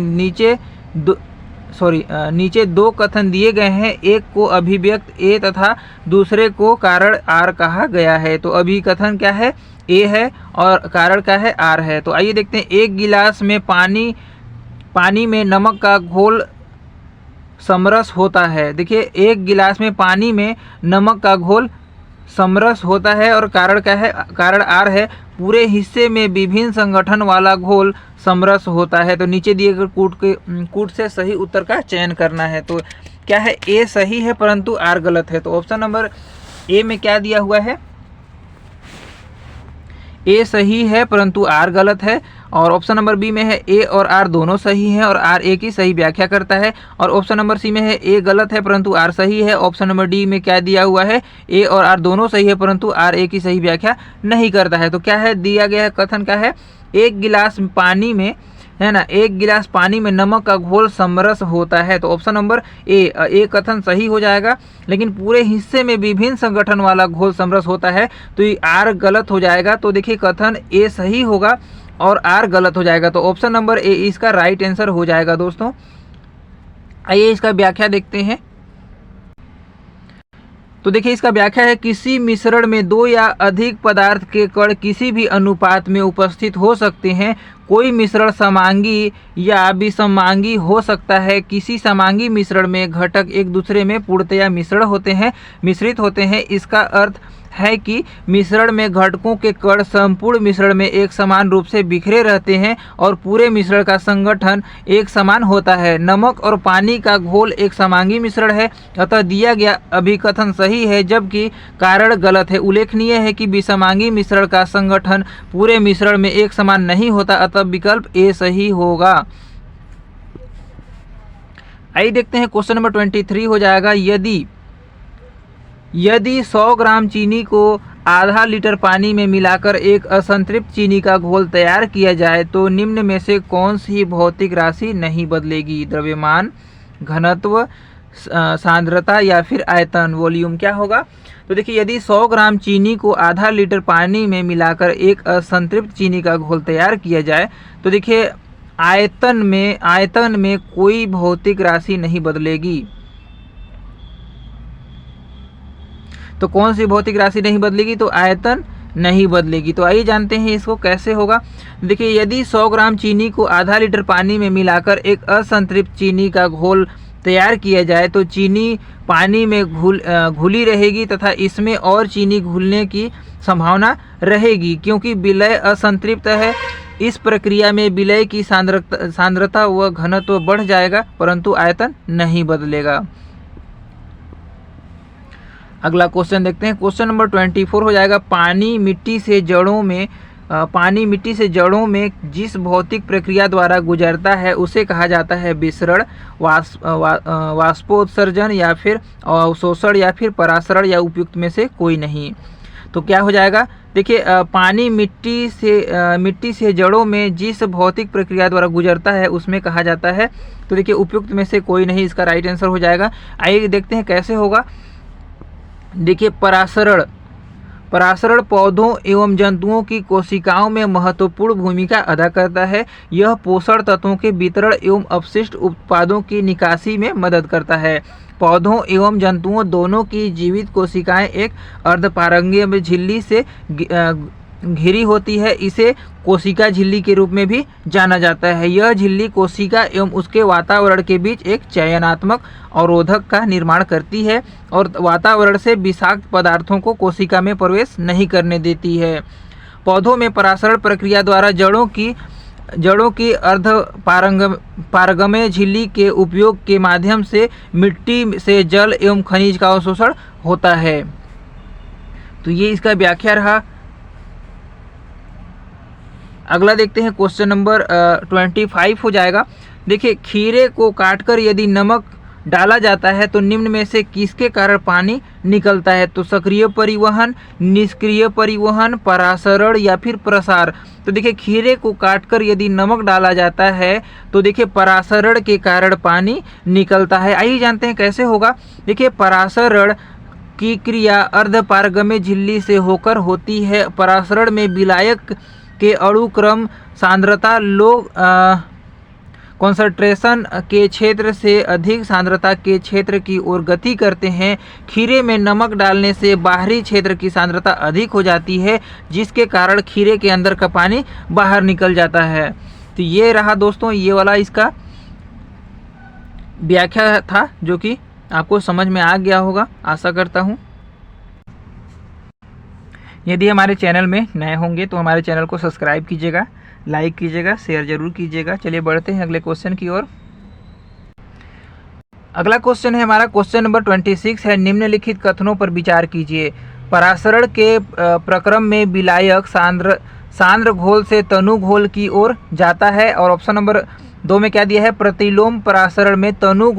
नीचे दो कथन दिए गए हैं, एक को अभिव्यक्त ए तथा दूसरे को कारण आर कहा गया है। तो अभिकथन क्या है? ए है और कारण क्या है? आर है। तो आइए देखते हैं, एक गिलास में पानी में नमक का घोल समरस होता है। देखिए एक गिलास में पानी में नमक का घोल समरस होता है और कारण क्या है? कारण आर है। पूरे हिस्से में विभिन्न संगठन वाला घोल समरस होता है। तो नीचे दिए गए कूट से सही उत्तर का चयन करना है। तो क्या है? ए सही है परंतु आर गलत है। तो ऑप्शन नंबर ए में क्या दिया हुआ है? ए सही है परंतु आर गलत है। और ऑप्शन नंबर बी में है ए और आर दोनों सही हैं और आर ए की सही व्याख्या करता है। और ऑप्शन नंबर सी में है ए गलत है परंतु आर सही है। ऑप्शन नंबर डी में क्या दिया हुआ है? ए और आर दोनों सही है परंतु आर ए की सही व्याख्या नहीं करता है। तो क्या है दिया गया है? कथन क्या है? एक गिलास पानी में, है ना, एक गिलास पानी में नमक का घोल समरस होता है। तो ऑप्शन नंबर ए कथन सही हो जाएगा। लेकिन पूरे हिस्से में विभिन्न संगठन वाला घोल समरस होता है, तो ये आर गलत हो जाएगा। तो देखिए कथन ए सही होगा और आर गलत हो जाएगा। तो ऑप्शन नंबर ए इसका राइट आंसर हो जाएगा दोस्तों। आइए इसका व्याख्या देखते हैं। तो देखिए इसका व्याख्या है, किसी मिश्रण में दो या अधिक पदार्थ के कण किसी भी अनुपात में उपस्थित हो सकते हैं। कोई मिश्रण समांगी या विषमांगी हो सकता है। किसी समांगी मिश्रण में घटक एक दूसरे में पूर्णतया मिश्रित होते हैं। इसका अर्थ है कि मिश्रण में घटकों के कण संपूर्ण मिश्रण में एक समान रूप से बिखरे रहते हैं और पूरे मिश्रण का संगठन एक समान होता है। नमक और पानी का घोल एक समांगी मिश्रण है, अतः दिया गया अभिकथन सही है, जबकि कारण गलत है। उल्लेखनीय है कि विषमांगी मिश्रण का संगठन पूरे मिश्रण में एक समान नहीं होता, अतः विकल्प ए सही होगा। आइए देखते हैं क्वेश्चन नंबर 23 हो जाएगा, यदि 100 ग्राम चीनी को आधा लीटर पानी में मिलाकर एक असंतृप्त चीनी का घोल तैयार किया जाए तो निम्न में से कौन सी भौतिक राशि नहीं बदलेगी? द्रव्यमान, घनत्व, सांद्रता या फिर आयतन, वॉल्यूम। क्या होगा? तो देखिए यदि 100 ग्राम चीनी को आधा लीटर पानी में मिलाकर एक असंतृप्त चीनी का घोल तैयार किया जाए तो देखिए आयतन में कोई भौतिक राशि नहीं बदलेगी। तो कौन सी भौतिक राशि नहीं बदलेगी? तो आयतन नहीं बदलेगी। तो आइए जानते हैं इसको कैसे होगा। देखिए यदि 100 ग्राम चीनी को आधा लीटर पानी में मिलाकर एक असंतृप्त चीनी का घोल तैयार किया जाए तो चीनी पानी में घुली रहेगी तथा इसमें और चीनी घुलने की संभावना रहेगी, क्योंकि विलय असंतृप्त है। इस प्रक्रिया में विलय की सांद्रता व घनत्व बढ़ जाएगा परंतु आयतन नहीं बदलेगा। अगला क्वेश्चन देखते हैं। क्वेश्चन नंबर 24 हो जाएगा, पानी मिट्टी से जड़ों में पानी मिट्टी से जड़ों में जिस भौतिक प्रक्रिया द्वारा गुजरता है उसे कहा जाता है विसरण, वाष्पोत्सर्जन या फिर अवशोषण या फिर परासरण या उपयुक्त में से कोई नहीं। तो क्या हो जाएगा, देखिए पानी मिट्टी से जड़ों में जिस भौतिक प्रक्रिया द्वारा गुजरता है उसमें कहा जाता है। तो देखिए उपयुक्त में से कोई नहीं इसका राइट आंसर हो जाएगा। आइए देखते हैं कैसे होगा। देखिए परासरण पौधों एवं जंतुओं की कोशिकाओं में महत्वपूर्ण भूमिका अदा करता है। यह पोषण तत्वों के वितरण एवं अपशिष्ट उत्पादों की निकासी में मदद करता है। पौधों एवं जंतुओं दोनों की जीवित कोशिकाएं एक अर्धपारगम्य झिल्ली से घिरी होती है। इसे कोशिका झिल्ली के रूप में भी जाना जाता है। यह झिल्ली कोशिका एवं उसके वातावरण के बीच एक चयनात्मक अवरोधक का निर्माण करती है और वातावरण से विषाक्त पदार्थों को कोशिका में प्रवेश नहीं करने देती है। पौधों में परासरण प्रक्रिया द्वारा जड़ों की अर्धपारगम्य झिल्ली के उपयोग के माध्यम से मिट्टी से जल एवं खनिज का अवशोषण होता है। तो ये इसका व्याख्या रहा। अगला देखते हैं क्वेश्चन नंबर 25 हो जाएगा। देखिए खीरे को काटकर यदि नमक डाला जाता है तो निम्न में से किसके कारण पानी निकलता है। तो सक्रिय परिवहन, निष्क्रिय परिवहन, परासरण या फिर प्रसार। तो देखिए खीरे को काटकर यदि नमक डाला जाता है तो देखिए परासरण के कारण पानी निकलता है। आइए जानते हैं कैसे होगा। देखिए परासरण की क्रिया अर्धपारगम्य झिल्ली से होकर होती है। परासरण में विलायक के अणु क्रम सांद्रता लो कॉन्सन्ट्रेशन के क्षेत्र से अधिक सांद्रता के क्षेत्र की ओर गति करते हैं। खीरे में नमक डालने से बाहरी क्षेत्र की सांद्रता अधिक हो जाती है, जिसके कारण खीरे के अंदर का पानी बाहर निकल जाता है। तो ये रहा दोस्तों, ये वाला इसका व्याख्या था जो कि आपको समझ में आ गया होगा, आशा करता हूँ। यदि हमारे चैनल में नए होंगे तो हमारे चैनल को सब्सक्राइब कीजिएगा, लाइक कीजिएगा, शेयर जरूर कीजिएगा। चलिए बढ़ते हैं अगले क्वेश्चन की ओर। अगला क्वेश्चन है हमारा क्वेश्चन नंबर 26 है। निम्नलिखित कथनों पर विचार कीजिए। परासरण के प्रक्रम में विलायक सांद्र घोल से तनु घोल की ओर जाता है। और ऑप्शन नंबर 2 में क्या दिया है, प्रतिलोम परासरण में तनु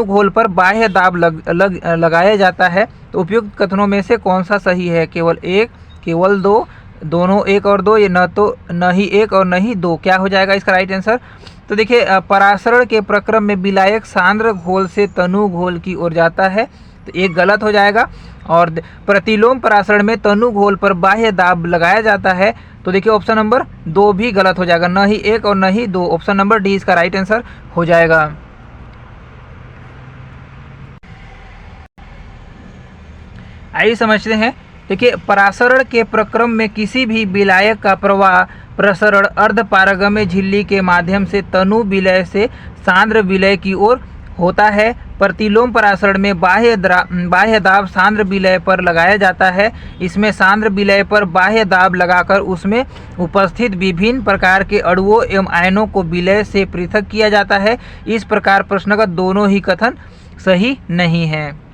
घोल पर बाह्य दाब लगाया जाता है। तो उपयुक्त कथनों में से कौन सा सही है। केवल 1, केवल 2, दोनों 1 और 2, ये न ही 1 और न ही 2। क्या हो जाएगा इसका राइट आंसर। तो देखिए परासरण के प्रक्रम में विलायक सांद्र घोल से तनु घोल की ओर जाता है, तो एक गलत हो जाएगा। और प्रतिलोम परासरण में तनु घोल पर बाह्य दाब लगाया जाता है, तो देखिए ऑप्शन नंबर 2 भी गलत हो जाएगा, न ही 1 और न ही 2। ऑप्शन नंबर डी इसका राइट आंसर हो जाएगा। आइए समझते हैं। देखिए परासरण के प्रक्रम में किसी भी विलायक का प्रसरण अर्धपारगम्य झिल्ली के माध्यम से तनु विलय से सांद्र विलय की ओर होता है। प्रतिलोम परासरण में बाह्य दाब सांद्र विलय पर लगाया जाता है। इसमें सांद्र विलय पर बाह्य दाब लगाकर उसमें उपस्थित विभिन्न प्रकार के अणुओं एवं आयनों को विलय से पृथक किया जाता है। इस प्रकार प्रश्नगत दोनों ही कथन सही नहीं है।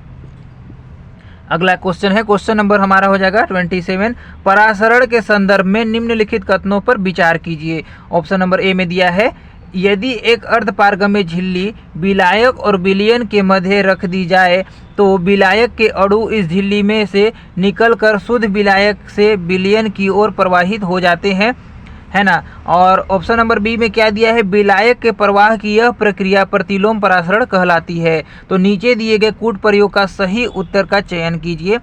अगला क्वेश्चन है, क्वेश्चन नंबर हमारा हो जाएगा 27। परासरण के संदर्भ में निम्नलिखित कथनों पर विचार कीजिए। ऑप्शन नंबर ए में दिया है, यदि एक अर्धपारगम्य झिल्ली विलायक और विलयन के मध्य रख दी जाए तो विलायक के अणु इस झिल्ली में से निकलकर शुद्ध विलायक से विलयन की ओर प्रवाहित हो जाते हैं, है ना। और ऑप्शन नंबर बी में क्या दिया है, विलायक के प्रवाह की यह प्रक्रिया प्रतिलोम परासरण कहलाती है। तो नीचे दिए गए कूट प्रयोग का सही उत्तर का चयन कीजिए।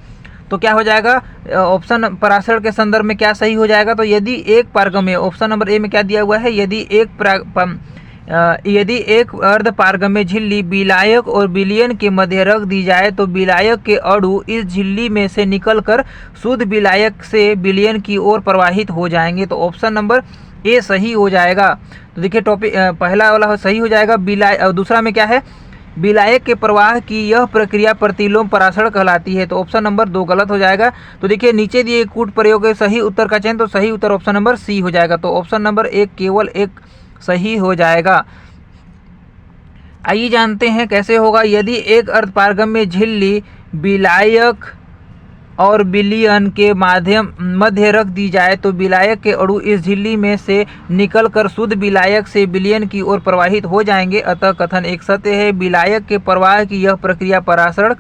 तो क्या हो जाएगा, ऑप्शन परासरण के संदर्भ में क्या सही हो जाएगा। तो यदि एक पारगम्य, ऑप्शन नंबर ए में क्या दिया हुआ है, यदि एक अर्धपारगम्य झिल्ली विलायक और विलयन के मध्य रख दी जाए तो विलायक के अणु इस झिल्ली में से निकलकर शुद्ध विलायक से विलयन की ओर प्रवाहित हो जाएंगे। तो ऑप्शन नंबर ए सही हो जाएगा। तो देखिए टॉपिक पहला वाला सही हो जाएगा। दूसरा में क्या है, विलायक के प्रवाह की यह प्रक्रिया प्रतिलोम परासरण कहलाती है। तो ऑप्शन नंबर 2 गलत हो जाएगा। तो देखिए नीचे दिए कूट प्रयोग के सही उत्तर का चयन, तो सही उत्तर ऑप्शन नंबर सी हो जाएगा। तो ऑप्शन नंबर 1 केवल 1 सही हो जाएगा। आइए जानते हैं कैसे होगा। यदि एक अर्धपारगम्य झिल्ली विलायक और विलयन के माध्यम मध्य रख दी जाए तो विलायक के अणु इस झिल्ली में से निकलकर शुद्ध विलायक से विलयन की ओर प्रवाहित हो जाएंगे। अतः कथन एक सत्य है। विलायक के प्रवाह की यह प्रक्रिया परासरण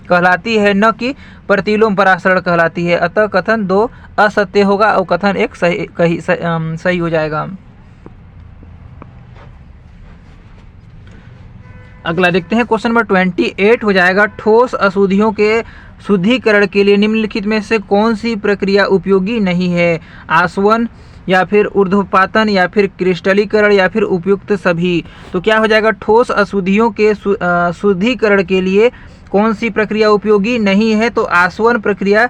कहलाती है, न कि प्रतिलोम परासरण कहलाती है। अतः कथन 2 असत्य होगा और कथन 1 सही हो जाएगा। अगला देखते हैं, क्वेश्चन नंबर 28 हो जाएगा। ठोस अशुद्धियों के शुद्धिकरण के लिए निम्नलिखित में से कौन सी प्रक्रिया उपयोगी नहीं है? आसवन या फिर ऊर्ध्वपातन या फिर क्रिस्टलीकरण या फिर उपयुक्त सभी। तो क्या हो जाएगा? ठोस अशुद्धियों के शुद्धिकरण के लिए कौन सी प्रक्रिया उपयोगी नहीं है? तो आसवन प्रक्रिया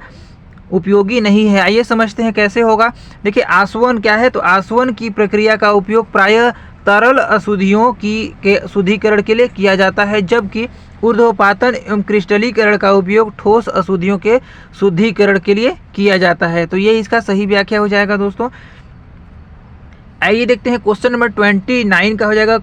उपयोगी नहीं है। आइए समझते हैं कैसे होगा। देखिए आसवन क्या है? तो आसवन की प्रक्रिया का उपयोग प्रायः तरल अशुद्धियों के शुद्धिकरण के लिए किया जाता है, जबकि ऊर्ध्वपातन एवं क्रिस्टलीकरण का उपयोग ठोस अशुद्धियों के शुद्धिकरण के लिए किया जाता है। तो ये इसका सही व्याख्या हो जाएगा दोस्तों। आइए देखते हैं, क्वेश्चन नंबर 29 का हो जाएगा।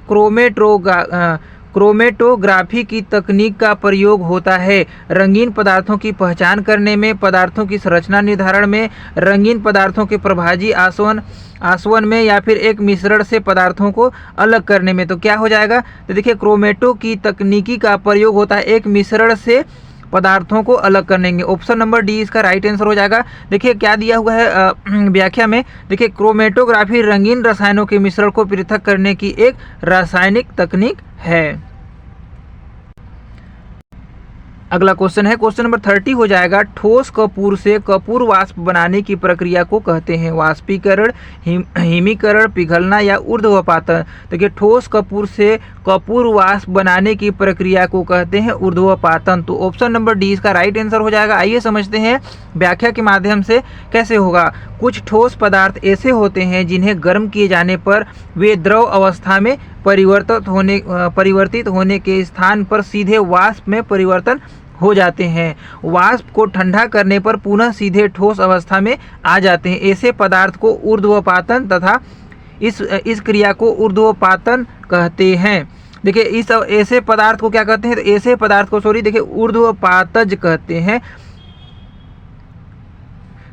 क्रोमेटोग्राफी की तकनीक का प्रयोग होता है रंगीन पदार्थों की पहचान करने में, पदार्थों की संरचना निर्धारण में, रंगीन पदार्थों के प्रभाजी आसवन में, या फिर एक मिश्रण से पदार्थों को अलग करने में। तो क्या हो जाएगा? तो देखिए क्रोमेटो की तकनीकी का प्रयोग होता है एक मिश्रण से पदार्थों को अलग करने में। ऑप्शन नंबर डी इसका राइट आंसर हो जाएगा। देखिए क्या दिया हुआ है व्याख्या में। देखिए क्रोमेटोग्राफी रंगीन रसायनों के मिश्रण को पृथक करने की एक रासायनिक तकनीक है। अगला क्वेश्चन है, क्वेश्चन नंबर 30 हो जाएगा। ठोस कपूर से कपूर वाष्प बनाने की प्रक्रिया को कहते हैं वाष्पीकरण, हिमीकरण, पिघलना या ऊर्ध्वपातन। देखिए ठोस कपूर से कपूर वाष्प बनाने की प्रक्रिया को कहते हैं ऊर्ध्वपातन। तो ऑप्शन नंबर डी इसका राइट आंसर हो जाएगा। आइए समझते हैं व्याख्या के माध्यम से कैसे होगा। कुछ ठोस पदार्थ ऐसे होते हैं जिन्हें गर्म किए जाने पर वे द्रव अवस्था में परिवर्तित होने के स्थान पर सीधे वाष्प में परिवर्तन हो जाते हैं। वाष्प को ठंडा करने पर पुनः सीधे ठोस अवस्था में आ जाते हैं। ऐसे पदार्थ को ऊर्ध्वपातन तथा इस क्रिया को ऊर्ध्वपातन कहते हैं। देखिए इस ऐसे पदार्थ को क्या कहते हैं? तो ऐसे पदार्थ को देखिए ऊर्ध्वपातज कहते हैं,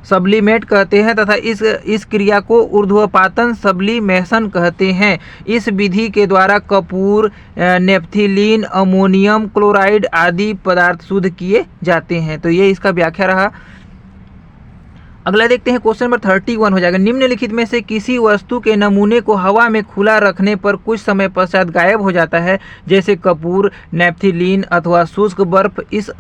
सब्लिमेट कहते हैं तथा इस क्रिया को ऊर्ध्वपातन सब्लिमेशन कहते हैं। इस विधि के द्वारा कपूर, नेफ्थिलीन, अमोनियम क्लोराइड आदि पदार्थ शुद्ध किए जाते हैं। तो ये इसका व्याख्या रहा। अगला देखते हैं, क्वेश्चन नंबर 31 हो जाएगा। निम्नलिखित में से किसी वस्तु के नमूने को हवा में खुला रखने पर कुछ समय पश्चात गायब हो जाता है, जैसे कपूर, नेफ्थिलीन अथवा शुष्क बर्फ। इस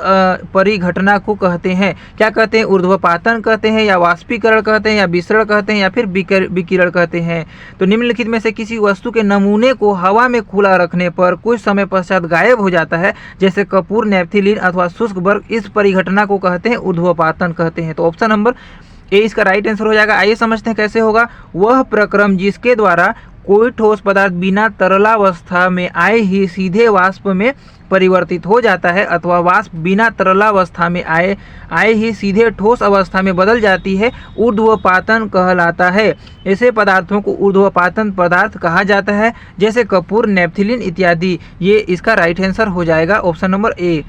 परिघटना को कहते हैं, क्या कहते हैं? ऊर्ध्वपातन कहते हैं, या वाष्पीकरण कहते हैं, या विसरण कहते हैं, या फिर विकिरण कहते हैं। तो निम्नलिखित में से किसी वस्तु के नमूने को हवा में खुला रखने पर कुछ समय पश्चात गायब हो जाता है, जैसे कपूर, नेफ्थिलीन अथवा शुष्क बर्फ। इस परिघटना को कहते हैं ऊर्ध्वपातन कहते हैं। तो ऑप्शन नंबर ए इसका राइट आंसर हो जाएगा। आइए समझते हैं कैसे होगा। वह प्रक्रम जिसके द्वारा कोई ठोस पदार्थ बिना तरलावस्था में आए ही सीधे वाष्प में परिवर्तित हो जाता है, अथवा वाष्प बिना तरलावस्था में आए ही सीधे ठोस अवस्था में बदल जाती है, ऊर्ध्वपातन कहलाता है। ऐसे पदार्थों को ऊर्ध्वपातन पदार्थ कहा जाता है, जैसे कपूर, नेफ्थिलीन इत्यादि। ये इसका राइट आंसर हो जाएगा, ऑप्शन नंबर ए।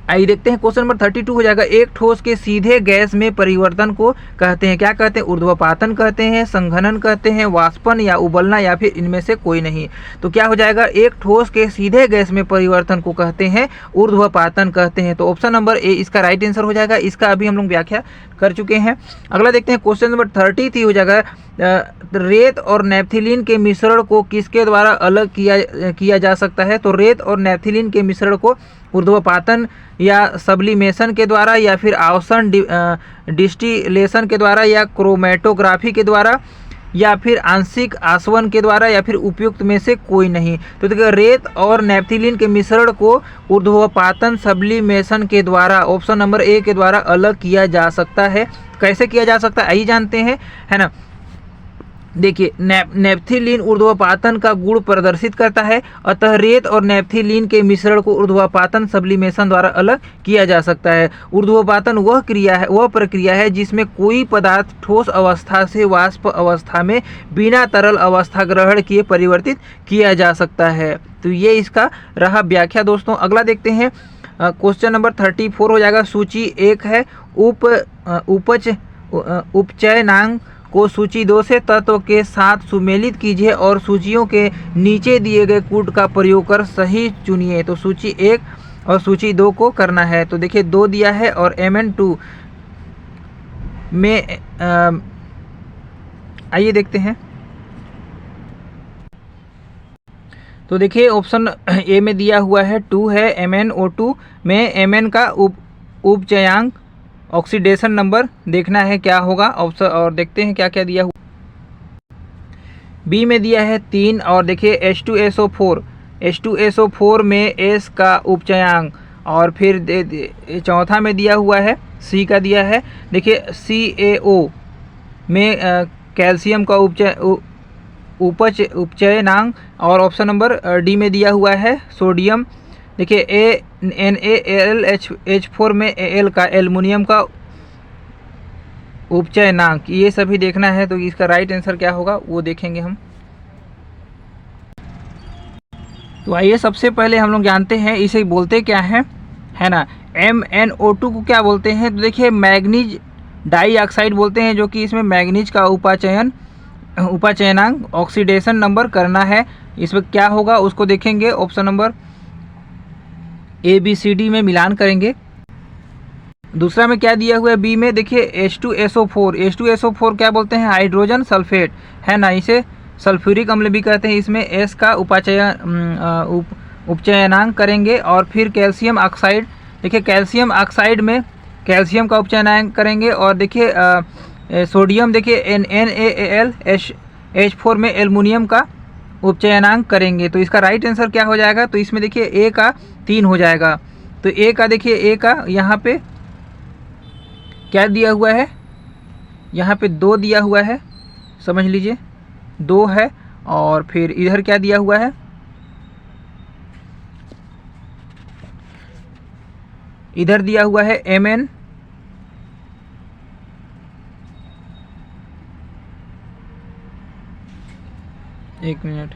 आइए देखते हैं, क्वेश्चन नंबर 32 हो जाएगा। एक ठोस के सीधे गैस में परिवर्तन को कहते हैं, क्या कहते हैं? ऊर्ध्वपातन कहते हैं, संघनन कहते हैं, वाष्पन या उबलना, या फिर इनमें से कोई नहीं। तो क्या हो जाएगा? एक ठोस के सीधे गैस में परिवर्तन को कहते हैं ऊर्ध्वपातन कहते हैं। तो ऑप्शन नंबर ए इसका राइट आंसर हो जाएगा। इसका अभी हम लोग व्याख्या कर चुके हैं। अगला देखते हैं, क्वेश्चन नंबर 33 हो जाएगा। रेत और नेफ्थिलीन के मिश्रण को किसके द्वारा अलग किया जा सकता है? तो रेत और नेफ्थिलीन के मिश्रण को ऊर्ध्वपातन या सब्लिमेशन के द्वारा, या फिर आवसन डिस्टिलेशन के द्वारा, या क्रोमेटोग्राफी के द्वारा, या फिर आंशिक आसवन के द्वारा, या फिर उपयुक्त में से कोई नहीं। तो देखिए रेत और नेफ्थिलीन के मिश्रण को ऊर्ध्वपातन सब्लिमेशन के द्वारा, ऑप्शन नंबर ए के द्वारा अलग किया जा सकता है। कैसे किया जा सकता है आइए जानते हैं, है ना। देखिए नेफ्थिलीन ऊर्ध्वपातन का गुण प्रदर्शित करता है, अतः रेत और नेफ्थिलीन के मिश्रण को ऊर्ध्वपातन सब्लिमेशन द्वारा अलग किया जा सकता है। ऊर्ध्वपातन वह प्रक्रिया है जिसमें कोई पदार्थ ठोस अवस्था से वाष्प अवस्था में बिना तरल अवस्था ग्रहण किए परिवर्तित किया जा सकता है। तो ये इसका रहा व्याख्या दोस्तों। अगला देखते हैं, क्वेश्चन नंबर 34 हो जाएगा। सूची 1 है उपचयनांक को सूची 2 से तत्व के साथ सुमेलित कीजिए और सूचियों के नीचे दिए गए कूट का प्रयोग कर सही चुनिए। तो सूची 1 और सूची 2 को करना है। तो देखिए 2 दिया है और Mn2 में आइए देखते हैं। तो देखिए ऑप्शन ए में दिया हुआ है 2 है, MnO2 में Mn का उपचयांक ऑक्सीडेशन नंबर देखना है क्या होगा ऑप्शन, और देखते हैं क्या क्या दिया हुआ। बी में दिया है 3 और देखिए H2SO4 में S का उपचयांक, और फिर चौथा में दिया हुआ है सी का दिया है देखिए CaO में कैल्शियम का उपचयनांक, और ऑप्शन नंबर डी में दिया हुआ है सोडियम देखिए NaLH4 में Al का एल्युमिनियम का उपचयनांक। ये सभी देखना है। तो इसका राइट आंसर क्या होगा वो देखेंगे हम। तो आइए सबसे पहले हम लोग जानते हैं इसे बोलते क्या है ना। MnO2 को क्या बोलते हैं? तो देखिए मैग्नीज डाइऑक्साइड बोलते हैं, जो कि इसमें मैग्नीज का उपचयनांक ऑक्सीडेशन नंबर करना है। इसमें क्या होगा उसको देखेंगे। ऑप्शन नंबर ABCD में मिलान करेंगे। दूसरा में क्या दिया हुआ है बी में देखिए H2SO4 क्या बोलते हैं? हाइड्रोजन सल्फेट है ना, इसे सल्फ्यूरिक अम्ल भी कहते हैं। इसमें S का उपचयनांक करेंगे। और फिर कैल्शियम ऑक्साइड देखिए कैल्शियम ऑक्साइड में कैल्शियम का उपचयनांक करेंगे। और देखिए सोडियम देखिए NaLH4 में एल्युमिनियम का उपचयनांक करेंगे। तो इसका राइट आंसर क्या हो जाएगा? तो इसमें देखिए ए का 3 हो जाएगा। तो ए का देखिए ए का यहाँ पे क्या दिया हुआ है? यहाँ पे 2 दिया हुआ है, समझ लीजिए 2 है। और फिर इधर क्या दिया हुआ है? इधर दिया हुआ है Mn एक मिनट।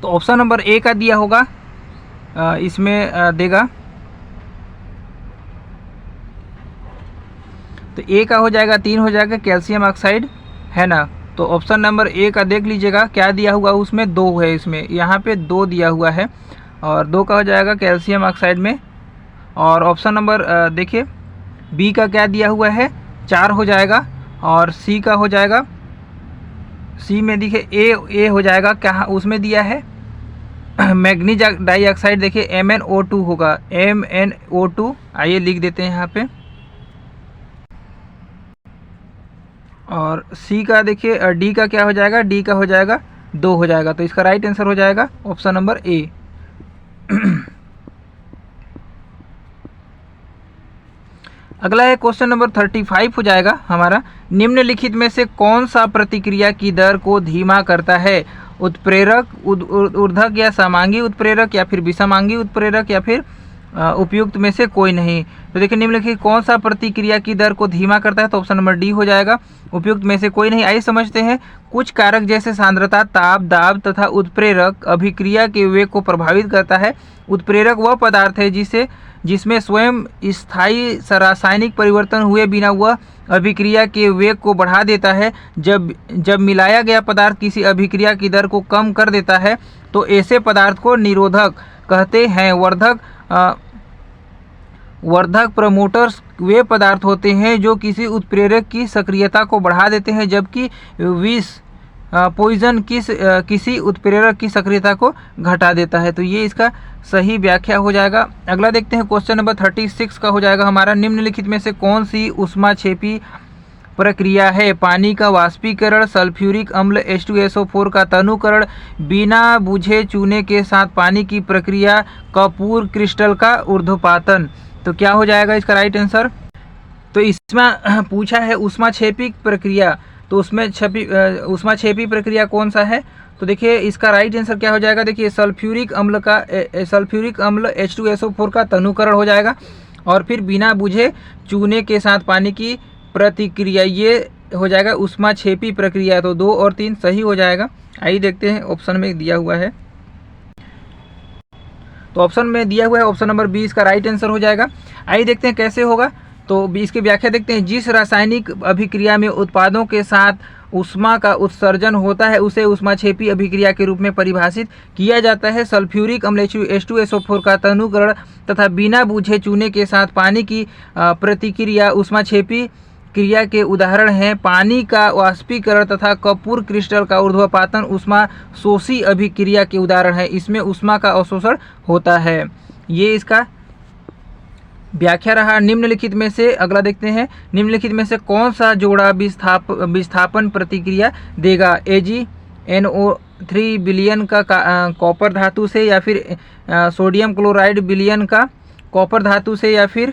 तो ऑप्शन नंबर ए का दिया होगा, इसमें देगा। तो ए का हो जाएगा 3 हो जाएगा कैल्शियम ऑक्साइड है ना। तो ऑप्शन नंबर ए का देख लीजिएगा क्या दिया हुआ उसमें 2 है, इसमें यहाँ पे 2 दिया हुआ है और 2 का हो जाएगा कैल्शियम ऑक्साइड में। और ऑप्शन नंबर देखिए बी का क्या दिया हुआ है 4 हो जाएगा। और सी का हो जाएगा, सी में देखिए ए हो जाएगा, क्या उसमें दिया है मैग्नीज डाइऑक्साइड देखिए MnO2 होगा, MnO2 आइए लिख देते हैं यहाँ पे। और सी का देखिए डी का क्या हो जाएगा? डी का हो जाएगा 2 हो जाएगा। तो इसका राइट आंसर हो जाएगा ऑप्शन नंबर ए। अगला है क्वेश्चन नंबर 35 हो जाएगा हमारा। निम्नलिखित में से कौन सा प्रतिक्रिया की दर को धीमा करता है? उत्प्रेरक, ऊर्ध्वक या समांगी उत्प्रेरक, या फिर विषमांगी उत्प्रेरक, या फिर उपयुक्त में से कोई नहीं। तो देखिए निम्नलिखित कौन सा प्रतिक्रिया की दर को धीमा करता है? तो ऑप्शन नंबर डी हो जाएगा, उपयुक्त में से कोई नहीं। आइए समझते हैं। कुछ कारक जैसे सांद्रता, ताप, दाब तथा उत्प्रेरक अभिक्रिया के वेग को प्रभावित करता है। उत्प्रेरक वह पदार्थ है जिसमें स्वयं स्थायी रासायनिक परिवर्तन हुए बिना वह अभिक्रिया के वेग को बढ़ा देता है। जब मिलाया गया पदार्थ किसी अभिक्रिया की दर को कम कर देता है तो ऐसे पदार्थ को निरोधक कहते हैं। वर्धक प्रमोटर्स वे पदार्थ होते हैं जो किसी उत्प्रेरक की सक्रियता को बढ़ा देते हैं, जबकि विष पॉइजन किसी उत्प्रेरक की सक्रियता को घटा देता है। तो ये इसका सही व्याख्या हो जाएगा। अगला देखते हैं क्वेश्चन नंबर 36 का हो जाएगा हमारा। निम्नलिखित में से कौन सी ऊष्माक्षेपी प्रक्रिया है? पानी का वाष्पीकरण, सल्फ्यूरिक अम्ल H2SO4 का तनुकरण, बिना बुझे चूने के साथ पानी की प्रक्रिया, कपूर क्रिस्टल का ऊर्ध्वपातन। तो क्या हो जाएगा इसका राइट आंसर? तो इसमें पूछा है ऊष्माक्षेपी प्रक्रिया, तो उसमें ऊष्माक्षेपी प्रक्रिया कौन सा है? तो देखिए इसका राइट आंसर क्या हो जाएगा? देखिए सल्फ्यूरिक अम्ल H2SO4 का तनुकरण हो जाएगा। और फिर बिना बुझे चूने के साथ पानी की प्रतिक्रिया, ये हो जाएगा ऊष्माक्षेपी प्रक्रिया। तो 2 और 3 सही हो जाएगा। आइए देखते हैं ऑप्शन में दिया हुआ है। तो ऑप्शन में दिया हुआ है ऑप्शन नंबर बी इसका राइट आंसर हो जाएगा। आइए देखते हैं कैसे होगा। तो इसकी व्याख्या देखते हैं। जिस रासायनिक अभिक्रिया में उत्पादों के साथ ऊष्मा का उत्सर्जन होता है उसे ऊष्माक्षेपी अभिक्रिया के रूप में परिभाषित किया जाता है। सल्फ्यूरिक अम्ल H2SO4 का तनुकरण तथा बिना बूझे चूने के साथ पानी की प्रतिक्रिया ऊष्माक्षेपी क्रिया के उदाहरण हैं। पानी का वाष्पीकरण तथा कपूर क्रिस्टल का ऊर्ध्वपातन ऊष्मा शोषी अभिक्रिया के उदाहरण है। इसमें ऊष्मा का अवशोषण होता है। ये इसका व्याख्या रहा। निम्नलिखित में से अगला देखते हैं। निम्नलिखित में से कौन सा जोड़ा विस्थापन प्रतिक्रिया देगा? AgNO3 विलयन का कॉपर धातु से, या फिर सोडियम क्लोराइड विलयन का कॉपर धातु से, या फिर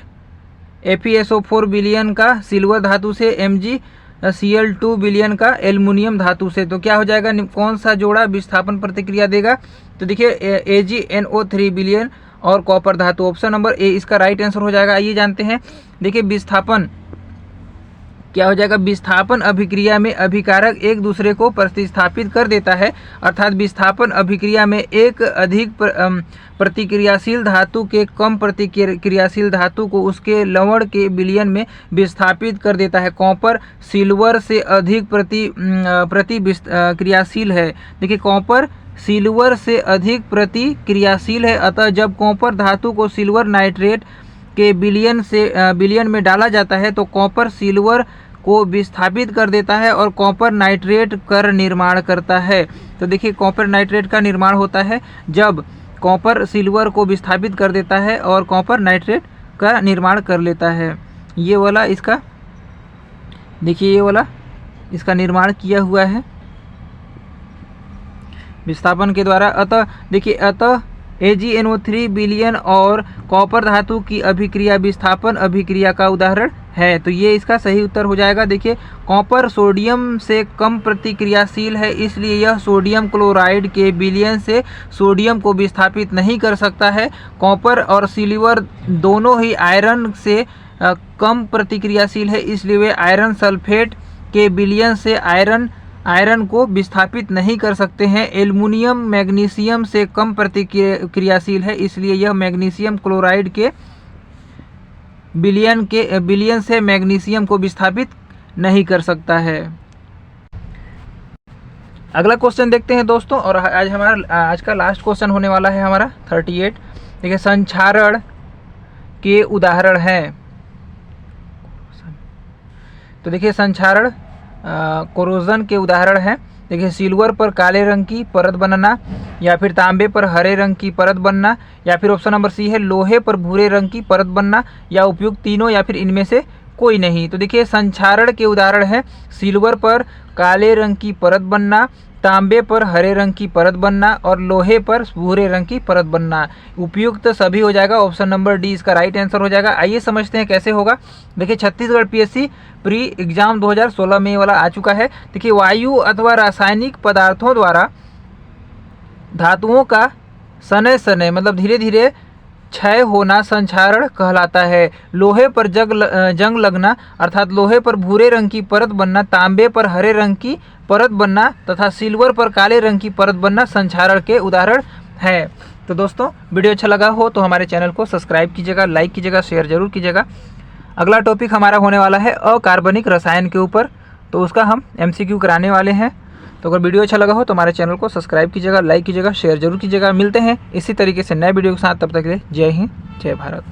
FeSO4 विलयन का सिल्वर धातु से, MgCl2 विलयन का एल्युमिनियम धातु से। तो क्या हो जाएगा? कौन सा जोड़ा विस्थापन प्रतिक्रिया देगा? तो देखिए AgNO3 विलयन और कॉपर धातु, ऑप्शन नंबर ए इसका राइट आंसर हो जाएगा। आइए जानते हैं। देखिए विस्थापन क्या हो जाएगा? विस्थापन अभिक्रिया में अभिकारक एक दूसरे को प्रतिस्थापित कर देता है, अर्थात विस्थापन अभिक्रिया में एक अधिक प्रतिक्रियाशील धातु के कम प्रतिक्रियाशील धातु को उसके लवण के विलयन में विस्थापित कर देता है। कॉपर सिल्वर से अधिक प्रतिक्रियाशील है। देखिए कॉपर सिल्वर से अधिक प्रतिक्रियाशील है, अतः जब कॉपर धातु को सिल्वर नाइट्रेट के विलयन में डाला जाता है तो कॉपर सिल्वर को विस्थापित कर देता है और कॉपर नाइट्रेट का निर्माण करता है। तो देखिए कॉपर नाइट्रेट का निर्माण होता है जब कॉपर सिल्वर को विस्थापित कर देता है और कॉपर नाइट्रेट का निर्माण कर लेता है। ये वाला इसका देखिए, ये वाला इसका निर्माण किया हुआ है विस्थापन के द्वारा। अतः देखिए AgNO3 विलयन और कॉपर धातु की अभिक्रिया विस्थापन अभिक्रिया का उदाहरण है। तो ये इसका सही उत्तर हो जाएगा। देखिए कॉपर सोडियम से कम प्रतिक्रियाशील है, इसलिए यह सोडियम क्लोराइड के विलयन से सोडियम को विस्थापित नहीं कर सकता है। कॉपर और सिल्वर दोनों ही आयरन से कम प्रतिक्रियाशील है, इसलिए वे आयरन सल्फेट के विलयन से आयरन को विस्थापित नहीं कर सकते हैं। एल्युमिनियम मैग्नीशियम से कम प्रतिक्रियाशील है, इसलिए यह मैग्नीशियम क्लोराइड के विलयन से मैग्नीशियम को विस्थापित नहीं कर सकता है। अगला क्वेश्चन देखते हैं दोस्तों, और आज का लास्ट क्वेश्चन होने वाला है हमारा 38। देखिए संक्षारण के उदाहरण हैं। तो देखिए संक्षारण कोरोजन के उदाहरण हैं। देखिए सिल्वर पर काले रंग की परत बनना, या फिर तांबे पर हरे रंग की परत बनना, या फिर ऑप्शन नंबर सी है लोहे पर भूरे रंग की परत बनना, या उपयुक्त तीनों, या फिर इनमें से कोई नहीं। तो देखिए संक्षारण के उदाहरण है सिल्वर पर काले रंग की परत बनना, तांबे पर हरे रंग की परत बनना और लोहे पर भूरे रंग की परत बनना। उपयुक्त सभी हो जाएगा, ऑप्शन नंबर डी इसका राइट आंसर हो जाएगा। आइए समझते हैं कैसे होगा। देखिए छत्तीसगढ़ PSC प्री एग्जाम 2016 में वाला आ चुका है। देखिए वायु अथवा रासायनिक पदार्थों द्वारा धातुओं का सने सने मतलब धीरे धीरे क्षय होना संक्षारण कहलाता है। लोहे पर जंग लगना अर्थात लोहे पर भूरे रंग की परत बनना, तांबे पर हरे रंग की परत बनना तथा सिल्वर पर काले रंग की परत बनना संक्षारण के उदाहरण है। तो दोस्तों वीडियो अच्छा लगा हो तो हमारे चैनल को सब्सक्राइब कीजिएगा, लाइक कीजिएगा, शेयर जरूर कीजिएगा। अगला टॉपिक हमारा होने वाला है अकार्बनिक रसायन के ऊपर, तो उसका हम MCQ कराने वाले हैं। तो अगर वीडियो अच्छा लगा हो तो हमारे चैनल को सब्सक्राइब कीजिएगा, लाइक कीजिएगा, शेयर जरूर कीजिएगा। मिलते हैं इसी तरीके से नए वीडियो के साथ, तब तक के लिए जय हिंद, जय भारत।